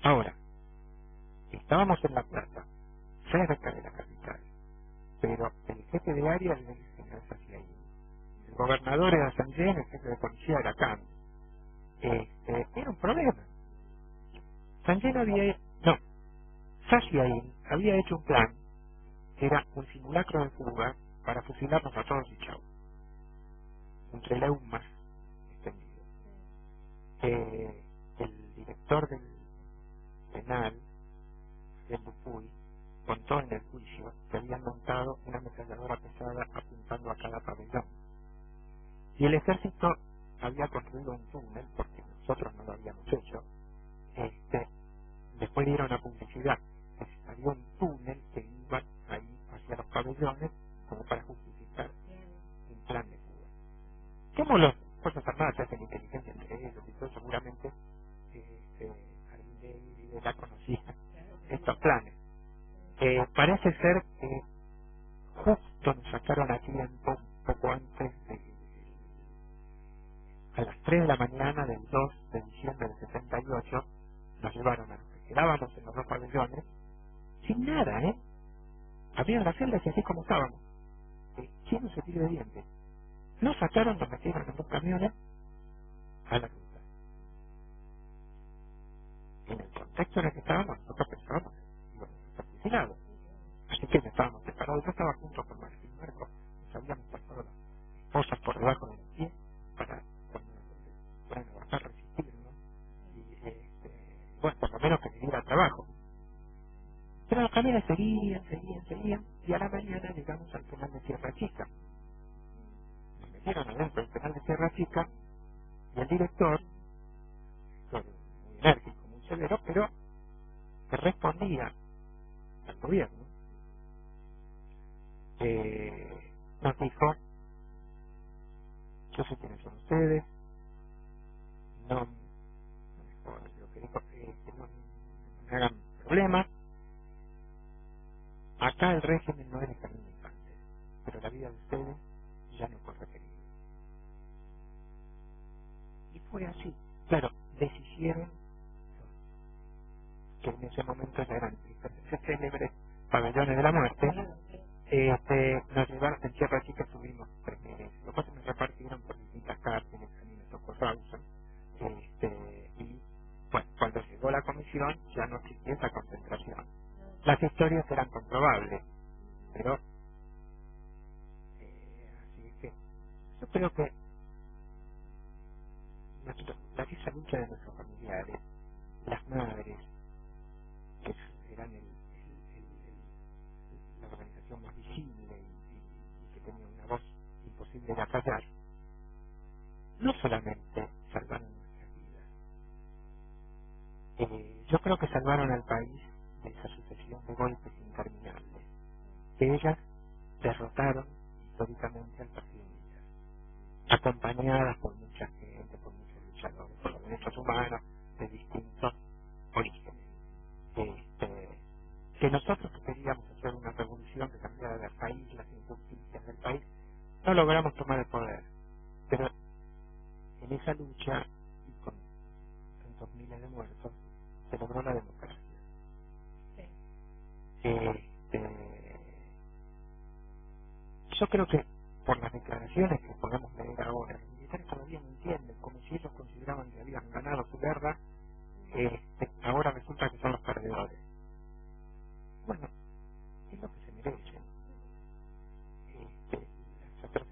Ahora, estábamos en La Plata, cerca de la capital, pero el jefe de área era el general Saciaín. El gobernador era Sanjén, el jefe de policía era Khan. Era un problema. Sanjén Saciaín había hecho un plan que era un simulacro de fuga para fusilarnos a todos y chau. Un trelew más extendido. El director del penal, el Dupuy, contó en el juicio que habían montado una ametralladora pesada apuntando a cada pabellón. Y el ejército había construido un túnel, porque nosotros no lo habíamos hecho. Después dieron una publicidad. Había un túnel que iba ahí hacia los pabellones como para justificar un plan de fuga. Como las Fuerzas Armadas se hacen inteligencia entre ellos y todo, seguramente Armindé ya conocía estos planes. Parece ser que justo nos sacaron a tiempo un poco antes a las 3 de la mañana del 2 de diciembre del 78, nos llevaron a los que quedábamos en los dos pabellones sin nada, abrieron las celdas y así como estábamos, sin un cepillo de dientes. Nos sacaron, nos metieron en dos camiones a la ruta. En el contexto en el que estábamos, nosotros pensábamos que íbamos a estar fusilados. Así que estábamos preparados. Yo estaba junto con Martín Marco, nos habíamos pasado las cosas por debajo de los pies para cuando fueran a bajar resistirnos y bueno, por lo menos que me diera trabajo. Pero los camiones seguían y a la mañana llegamos al penal de Sierra Chica. Nos metieron adentro del penal de Sierra Chica y el director, muy enérgico, muy severo, pero que respondía al gobierno, nos dijo: yo sé quiénes son ustedes, no lo que dijo, que no me hagan problemas. Acá el régimen no es de jardín de infantes, pero la vida de ustedes ya no corre peligro. Y fue así. Claro, deshicieron que en ese momento ya eran célebres pabellones de la muerte. Nos llevaron en Sierra Chica, estuvimos 3 meses. Lo que pasa es que nos repartieron por distintas cárceles, a mí me tocó Rawson. Y bueno, cuando llegó la comisión ya no existía esa concentración. Las historias eran comprobables, pero así es que yo creo que esa lucha de nuestros familiares, las madres, que eran la organización más visible y que tenía una voz imposible de acallar, no solamente salvaron nuestras vidas, yo creo que salvaron al país de esa sucesión de golpes interminables, que ellas derrotaron históricamente al Partido Militar, acompañadas por mucha gente, por muchos luchadores, por los derechos humanos de distintos orígenes. Que nosotros que queríamos hacer una revolución que cambiara el país, las injusticias del país, no logramos tomar el poder, pero en esa lucha y con tantos miles de muertos se logró la democracia. Yo creo que por las declaraciones que podemos leer ahora, los militares todavía no entienden, como si ellos consideraban que habían ganado su guerra, ahora resulta que son los perdedores. Bueno, es lo que se merecen.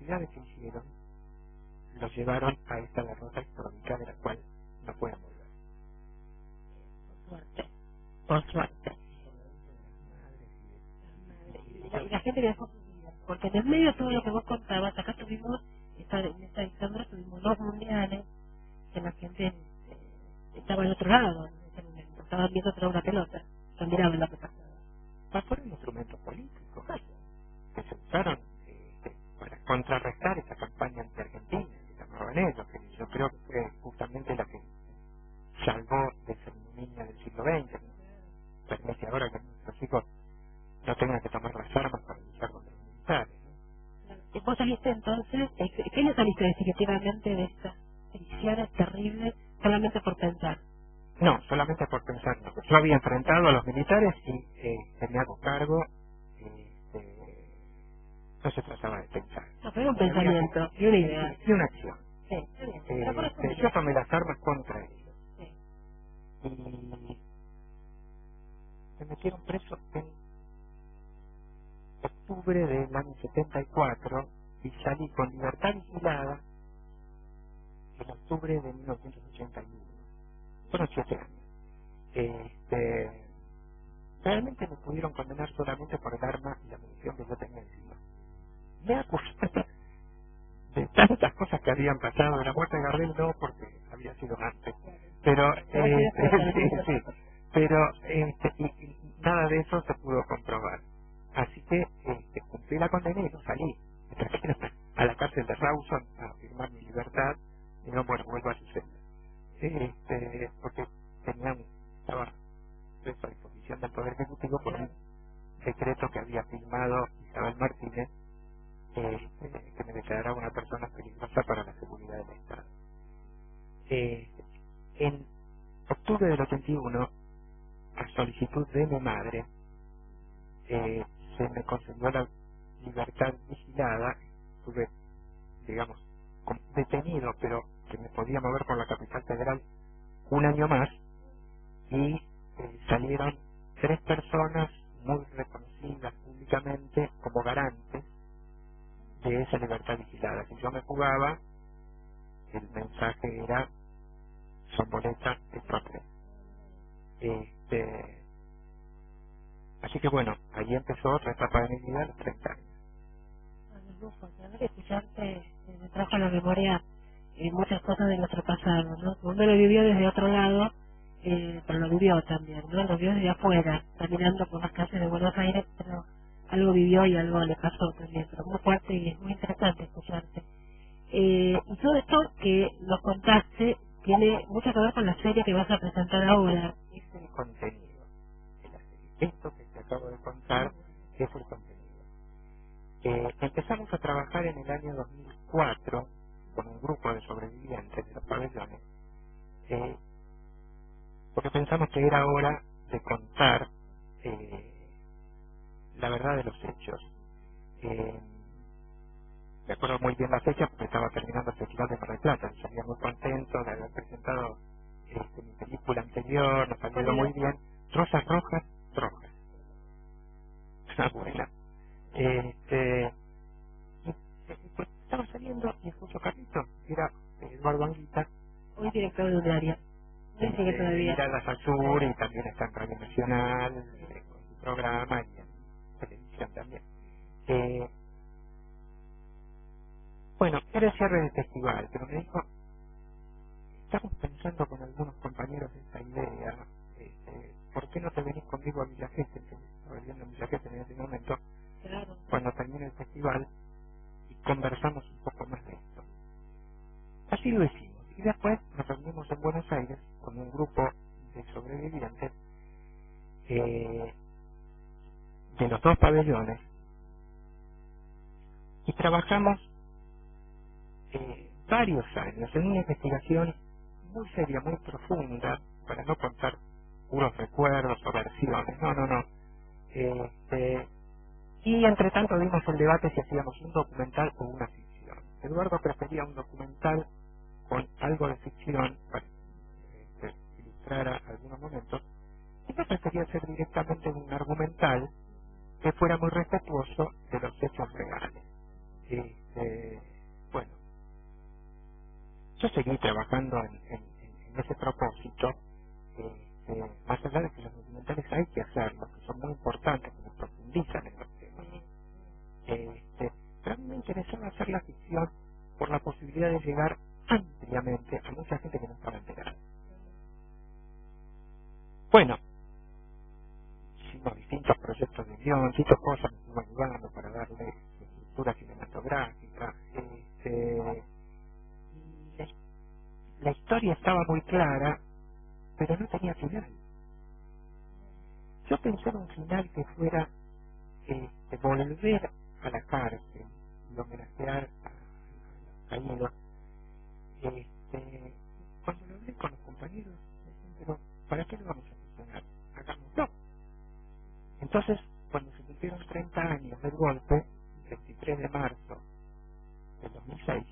barbaridades que hicieron los llevaron a esta derrota histórica de la cual no pueden volver. Por suerte. Y la gente que dejó su vida. Porque en el medio de todo lo que vos contabas, acá tuvimos, en esta dictadura tuvimos 2 mundiales, que la gente estaba al otro lado en ese momento. Estaban viendo otra una pelota. Se miraban lo que pasaba. Fueron instrumentos políticos que se usaron para contrarrestar esa campaña anti-argentina que llamaban ellos, que yo creo que fue justamente la que salvó de esa ignominia del siglo XX. Permite ahora que nuestros hijos no tengan que tomar las armas para luchar contra los militares. Y vos saliste entonces, ¿qué le saliste definitivamente de estas ediciones terribles solamente por pensar? No, solamente por pensar. No. Yo había enfrentado a los militares y me hago cargo. No se trataba de pensar. No, pero era un pensamiento y una idea. Y una acción. Sí, está bien. Pero por eso Yo tomé las armas contra ellos. sí. Y me metieron preso en octubre del año 74 y salí con libertad vigilada en octubre de 1981. Fueron 7 años. Realmente me pudieron condenar solamente por el arma y la munición que yo tenía encima. Me acusaron de tantas cosas que habían pasado. De la muerte de Gardel no, porque había sido antes. Pero, sí, pero y nada de eso se pudo comprobar. Así que cumplí la condena y no salí. Me trajeron a la cárcel de Rawson a firmar mi libertad y no, bueno, vuelvo a su celda. Porque estaba preso a disposición del Poder Ejecutivo por un decreto que había firmado Isabel Martínez, que me declaraba una persona peligrosa para la seguridad del Estado. En octubre del 81, a solicitud de mi madre, se me concedió la libertad vigilada. Estuve, digamos, detenido, pero que me podía mover por la capital federal un año más, y salieron 3 personas muy reconocidas públicamente como garantes de esa libertad vigilada. Si yo me jugaba, el mensaje era: son boletas de papel. Así que bueno, ahí empezó otra etapa de mi vida a los 30 años. Escucharte me trajo a la memoria muchas cosas de nuestro pasado, ¿no? Uno lo vivió desde otro lado, pero lo vivió también, ¿no? Lo vio desde afuera, caminando por las calles de Buenos Aires, pero algo vivió y algo le pasó también, pero muy fuerte y es muy interesante escucharte. Y todo esto que nos contaste tiene mucho que ver con la serie que vas a presentar ahora. Es el contenido de la serie. Esto que te acabo de contar es el contenido. Empezamos a trabajar en el año 2004 con un grupo de sobrevivientes de los pabellones, porque pensamos que era hora de contar la verdad de los hechos. Me acuerdo muy bien la fecha porque estaba terminando el Festival de Mar del Plata y salía muy contento de haber presentado mi película anterior, nos ha ido muy bien. Rosas rojas, rojas. Una buena. Pues estaba saliendo y escucho Carlito, era Eduardo Anguita, Hoy director de un área. No sigue todavía. Miradas al Sur, y también está en Radio Nacional, con su programa, y en televisión también. Bueno, era el cierre del festival, pero me dijo: estamos pensando con algunos compañeros esta idea, ¿por qué no te venís conmigo a Villa Gesell? Que estaba viviendo en Villa Gesell en ese momento, Claro. cuando termine el festival, y conversamos un poco más de esto. Así lo hicimos, y después nos reunimos en Buenos Aires con un grupo de sobrevivientes de los 2 pabellones, y trabajamos varios años en una investigación muy seria, muy profunda, para no contar puros recuerdos o versiones, no. Y entre tanto dimos el debate si hacíamos un documental o una ficción. Eduardo prefería un documental con algo de ficción para que ilustrara algunos momentos, y yo prefería hacer directamente un argumental que fuera muy respetuoso de los hechos reales. interesaba hacer la ficción por la posibilidad de llegar ampliamente a mucha gente que no estaba enterada. Bueno, hicimos distintos proyectos de guión, distintas cosas, nos fuimos ayudando para darle estructura cinematográfica. La, la historia estaba muy clara, pero no tenía final. Yo pensé en un final que fuera volver a la cárcel y homenajear a caído. Cuando lo hablé con los compañeros, me decían, pero ¿para qué lo vamos a funcionar? Hagámoslo. Entonces, cuando se cumplieron 30 años del golpe, el 23 de marzo del 2006,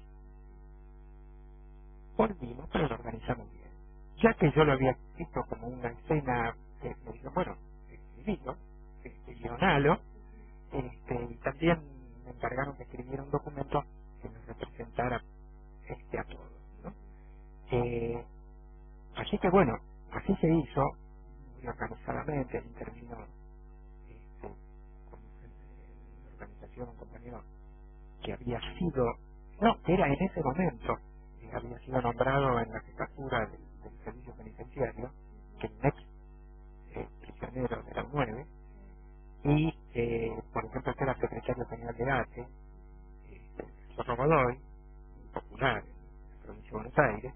volvimos, pero lo organizamos bien. Ya que yo lo había visto como una escena, me dijo, bueno, escribilo, guionalo, y también me encargaron de escribir un documento que nos representara a todos, ¿no? Así que bueno, así se hizo, muy organizadamente, intervino con la organización, un compañero que había sido, no, que era en ese momento, había sido nombrado en la jefatura del servicio penitenciario, que el ex prisionero de la U9, y por ejemplo que era secretario general de ATE, Zorro Godoy, popular en la provincia de Buenos Aires,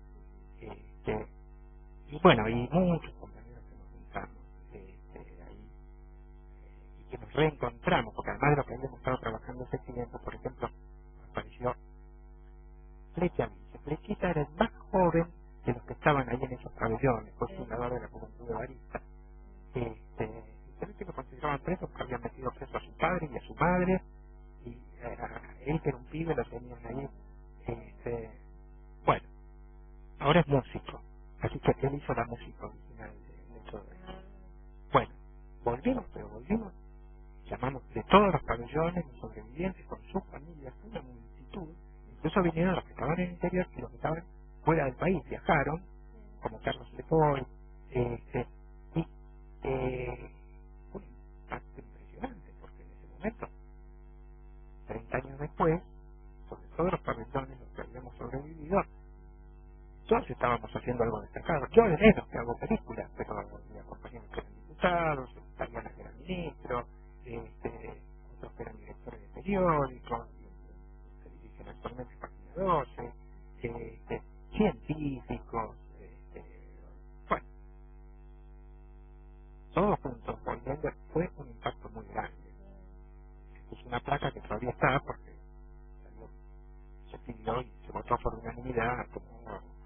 y bueno, y muchos compañeros que nos juntamos ahí, y que nos reencontramos, porque además de lo que habíamos estado trabajando ese tiempo, por ejemplo, apareció Flecha Vince. Flechita era el más joven de los que estaban ahí en esos pabellones, fue fundador de la Juventud de Barista. Que lo consideraban preso porque habían metido preso a su padre y a su madre, y él que era un pibe lo tenían ahí. Bueno, ahora es músico, así que él hizo la música original de todo esto. Bueno, volvimos, llamamos de todos los pabellones, los sobrevivientes con sus familias, una multitud, incluso vinieron los que estaban en el interior y los que estaban fuera del país, viajaron, como Carlos Lepoy, y fue un impacto impresionante, porque en ese momento, 30 años después, sobre todos los pabellones, los que habíamos sobrevivido, todos estábamos haciendo algo destacado. Yo de menos que hago películas, pero mi compañeros que eran diputados, Tariana que era ministro, otros que eran directores de periódicos, que dirigen actualmente Página 12, científicos, bueno, todos juntos volviendo, fue un impacto muy grande. Es una placa que todavía está porque se pidió y se votó por unanimidad como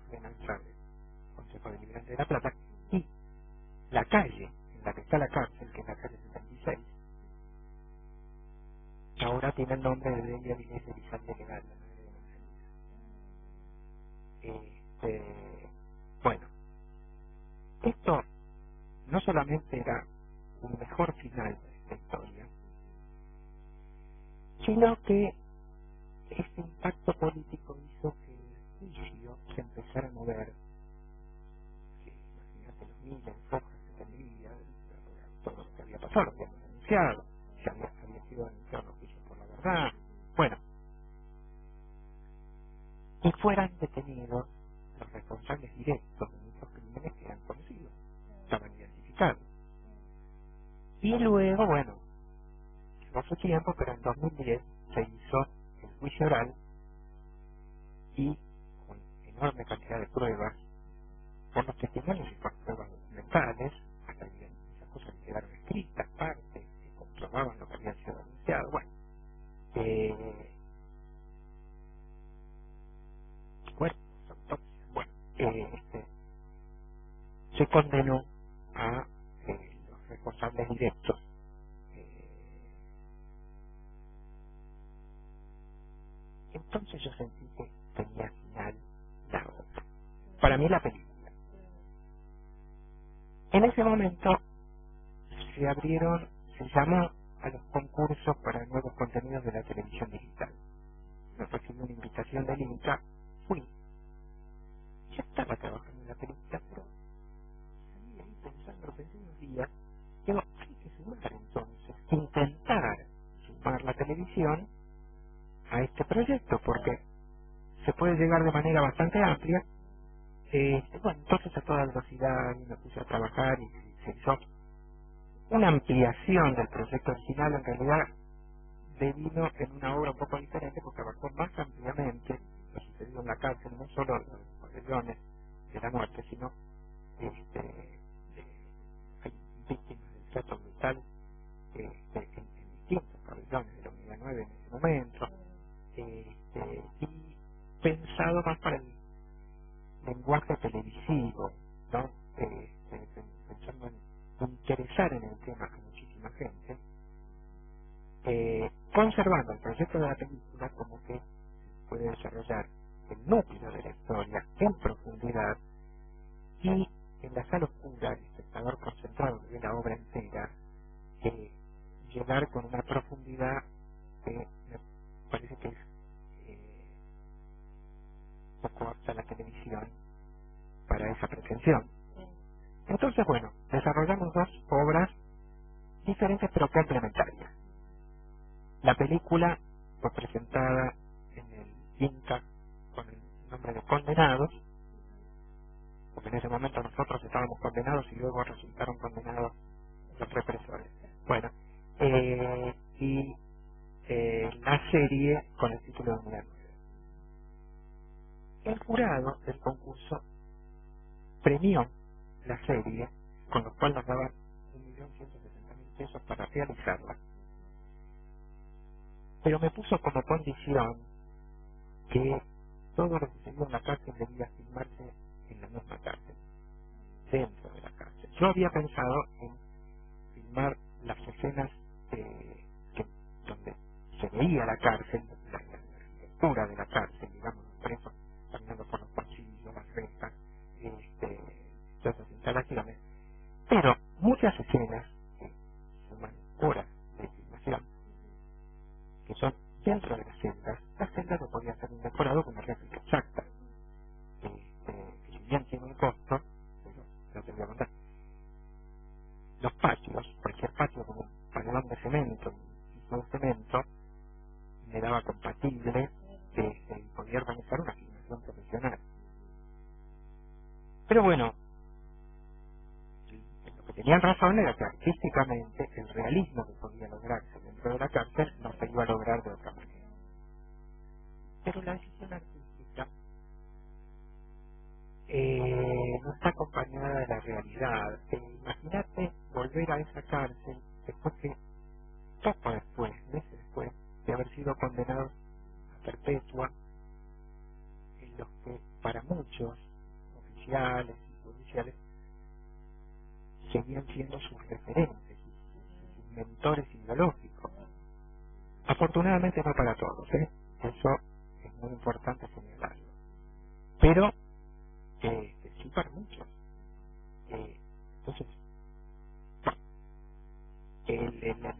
ordenanza del Consejo Deliberante de La Plata, y la calle en la que está la cárcel, que es la calle 76, ahora tiene el nombre de Delia Avilés de Elizalde Legal, la madre de Marcelina. Bueno, esto no solamente era un mejor final de esta historia, sino que este impacto político hizo que el juicio se empezara a mover. Imagínate los miles de fojas que tendría, todo lo que había pasado, lo habíamos denunciado, ya había sido denunciado los juicios por la verdad. Bueno, y fueran detenidos los responsables directos de muchos crímenes que eran conocidos, estaban identificados. Y luego, bueno, llevó su tiempo, pero en 2010 se hizo el juicio oral y con enorme cantidad de pruebas, por los testimonios y por pruebas documentales, hasta que esas cosas que quedaron escritas, partes, que comprobaban lo que había sido denunciado. Bueno, se condenó a los responsables directos. Entonces yo sentí que tenía final la obra. Para mí la película. En ese momento se abrieron, se llamó a los concursos para nuevos contenidos de la televisión digital. Me recibí una invitación del INCA, fui. Ya estaba trabajando en la película, pero salí ahí pensé unos días, digo, hay que sumar entonces, intentar sumar la televisión a este proyecto, porque se puede llegar de manera bastante amplia. Bueno, entonces a toda velocidad me puse a trabajar y se hizo una ampliación del proyecto original. En realidad devino en una obra un poco diferente porque abarcó más ampliamente lo sucedido en la cárcel, no solo los pabellones de la muerte, sino hay víctimas del trato brutal en distintos pabellones de la Unidad 9 en ese momento, y pensado más para el lenguaje televisivo, ¿no? Pensando en interesar en el tema a muchísima gente, conservando el proyecto de la película como que puede desarrollar el núcleo de la historia en profundidad, y en la sala oscura el espectador concentrado de la obra entera llegar con una profundidad que me parece que es poco apta a la televisión para esa pretensión. Entonces, bueno, desarrollamos dos obras diferentes pero complementarias. La película fue presentada en el INCA con el nombre de Condenados, porque en ese momento nosotros estábamos condenados y luego resultaron condenados los represores. Bueno, y la serie con el título de Unidad 9. El jurado del concurso premió la serie, con lo cual nos daban 1.160.000 pesos para realizarla. Pero me puso como condición que todo lo que se vio en la cárcel debía filmarse en la misma cárcel, dentro de la cárcel. Yo había pensado en filmar las escenas donde se veía la cárcel, la lectura de la cárcel, digamos, los presos caminando por los pasillos, las rejas, todas esas instalaciones. Pero muchas escenas que suman horas de filmación, que son dentro de las celdas no podían ser mejorado con una réplica exacta. Que si bien tiene un costo, pero no te voy a contar. Los patios, cualquier patio con un panelón de cemento, un piso de cemento, me daba compatible podía organizar una filmación profesional. Pero bueno, lo que tenían razón era que artísticamente el realismo que podía lograrse dentro de la cárcel no se iba a lograr de otra manera. Pero la decisión artística no está acompañada de la realidad. Imagínate volver a esa cárcel después que, poco después, meses después de haber sido condenados a perpetua, en los que para muchos oficiales y policiales seguían siendo sus referentes, sus mentores ideológicos. Afortunadamente no para todos, eso es muy importante señalarlo, pero sí para muchos. Entonces,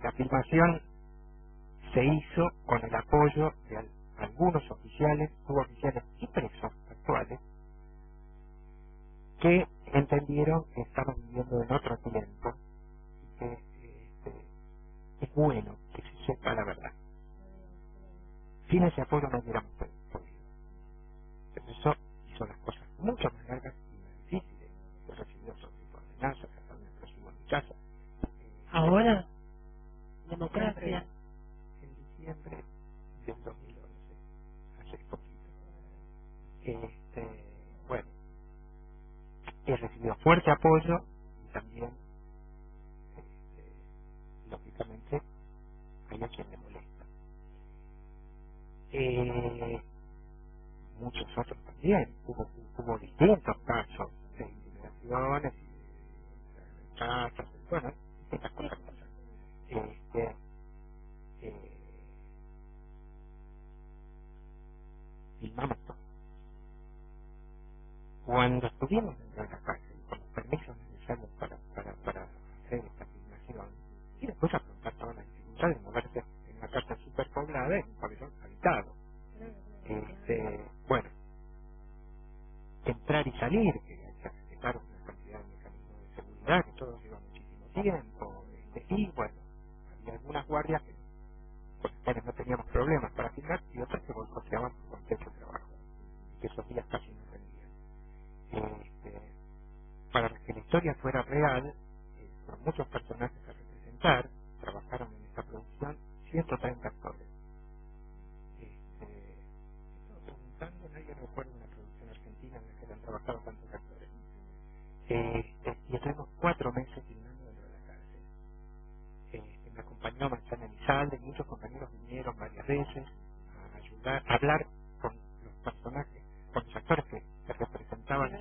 la filmación se hizo con el apoyo de algunos oficiales, suboficiales y presos actuales, que entendieron que estaban viviendo en otro tiempo y que es bueno que se sepa la verdad. Sin ese apoyo no hubiéramos podido. Pero eso hizo las cosas mucho más largas y más difíciles. Yo recibí otro tipo de amenazas, hasta me recibo en mi casa. Ahora, democracia. En diciembre del 2011, hace poquito. Bueno, he recibido fuerte apoyo y también, lógicamente, hay a quien le molesta. Muchos otros también. Hubo distintos casos de intimidaciones y casas, bueno, distintas cosas pasan. Filmamos todo. Cuando estuvimos dentro de la cárcel, con los permisos necesarios para hacer esta filmación, y después afrontar todas las dificultades de moverse en una cárcel superpoblada en un pabellón habitado. Bueno, entrar y salir, que hay que respetar una cantidad de mecanismos de seguridad, que todo lleva muchísimo tiempo, y bueno, había algunas guardias con las cuales no teníamos problemas para filmar, y y estuvimos 4 meses filmando dentro de la cárcel. Me acompañó Manzana Elizalde, muchos compañeros vinieron varias veces a ayudar, a hablar con los personajes, con los actores que representaban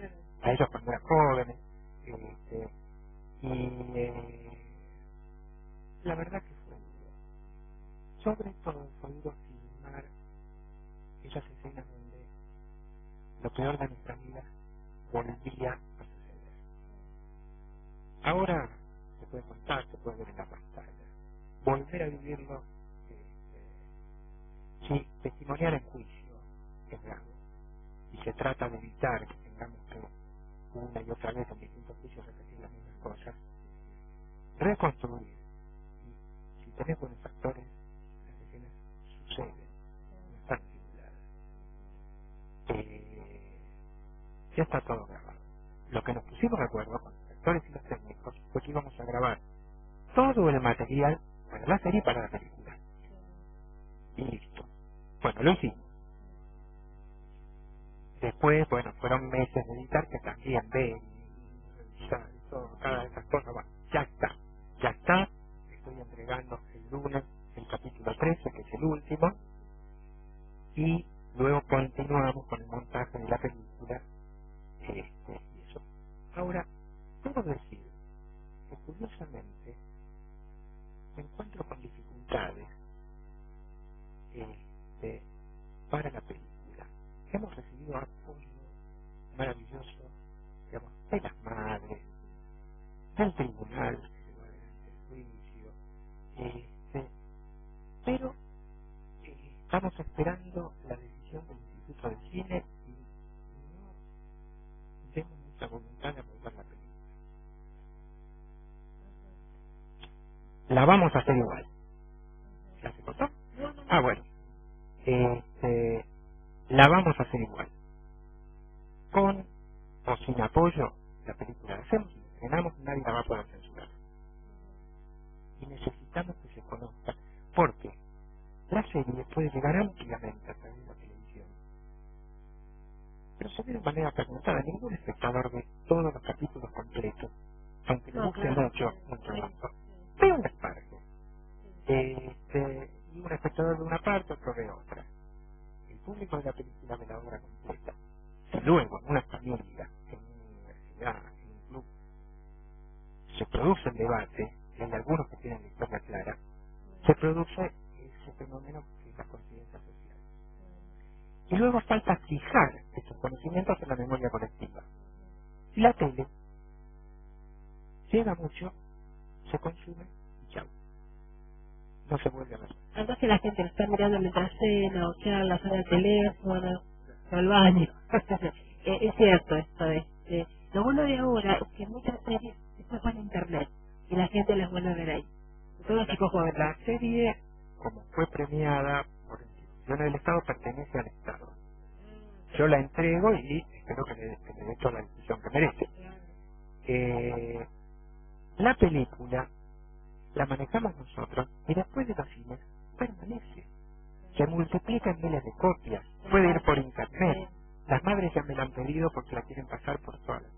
a ellos cuando eran jóvenes. La verdad que fue duro. Sobre todo fue duro filmar esas escenas donde lo peor de nuestra vida volvía a suceder. Ahora se puede contar, se puede ver en la pantalla. Volver a vivirlo, si testimoniar en juicio es grave y se trata de evitar que tengamos que una y otra vez en distintos juicios repetir las mismas cosas, reconstruir. Y si tenés buenos actores, las escenas suceden, no están simuladas. Ya está todo grabado. Lo que nos pusimos de acuerdo con los actores y los técnicos fue que íbamos a grabar todo el material para la serie y para la película. Y listo. Bueno, lo hicimos. Después, bueno, fueron meses de editar que también ven, revisar y todo, cada de esas cosas. Bueno, ya está. Estoy entregando el lunes el capítulo 13, que es el último, y luego continuamos con el montaje de la película. Y eso. Ahora, debo decir que curiosamente me encuentro con dificultades para la película. Hemos recibido apoyo maravilloso, digamos, de las madres, del tribunal que llevó adelante el juicio, pero estamos esperando la decisión del Instituto de Cine y no vemos mucha voluntad de apoyar la película. La vamos a hacer igual. ¿Ya se cortó? Ah, bueno. La vamos a hacer igual. Con o sin apoyo, la película la hacemos, la estrenamos, nadie la va a poder censurar. Y necesitamos que se conozca, porque la serie puede llegar ampliamente a través de la televisión, pero se ve de manera fragmentada. Ningún espectador ve todos los capítulos completos, aunque le guste mucho. Ve una parte. Y un espectador de una parte, otro de otra. El público de la película ve la obra completa. Y luego, en una familia, en una universidad, en un club, se produce el debate, y hay algunos que tienen la historia clara, se produce ese fenómeno que es la conciencia social. Y luego falta fijar estos conocimientos en la memoria colectiva. Y la tele llega mucho, se consume y chao. No se vuelve a ver. Además que la gente lo está mirando mientras cena o charla, suena el teléfono, o al baño. Es cierto esto. Lo bueno de ahora es que muchas series están en internet y la gente las vuelve a ver ahí. Todos los chicos jóvenes. La serie, como fue premiada por instituciones del Estado, pertenece al Estado. Yo la entrego y espero que le dé toda la difusión que merece. La película la manejamos nosotros y después de los cines permanece. Se multiplica en miles de copias. Puede ir por internet. Las madres ya me la han pedido porque la quieren pasar por todas las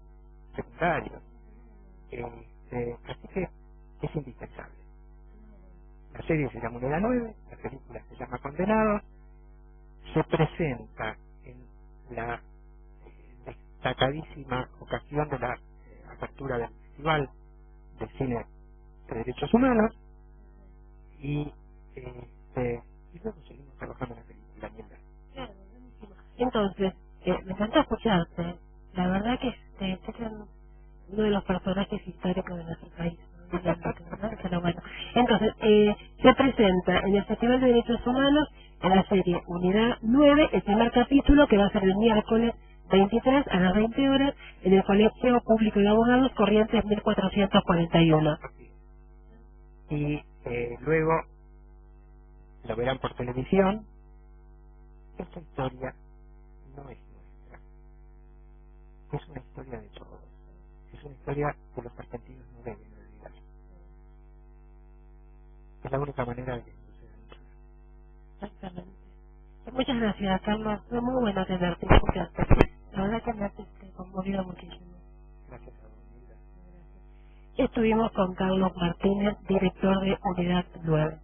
secundarias. Así que es indispensable. La serie se llama Unidad 9, la película se llama Condenados, se presenta en la destacadísima ocasión de la apertura del Festival de Cine de Derechos Humanos y luego seguimos trabajando en la película. Entonces, me encanta escucharte. La verdad que sé que uno de los personajes históricos de nuestro país. Pero bueno. Entonces, se presenta en el Festival de Derechos Humanos en la serie Unidad 9, el primer capítulo que va a ser el miércoles 23 a las 20 horas en el Colegio Público de Abogados Corrientes 1441. Y luego lo verán por televisión. Esta historia no es nuestra, es una historia de todos, es una historia que los argentinos no deben olvidar. Es la única manera de que no suceda. Exactamente. Muchas gracias, Carlos. Fue muy bueno tenerte. La verdad que me has conmovido muchísimo. Gracias a vos. Estuvimos con Carlos Martínez, director de Unidad 9.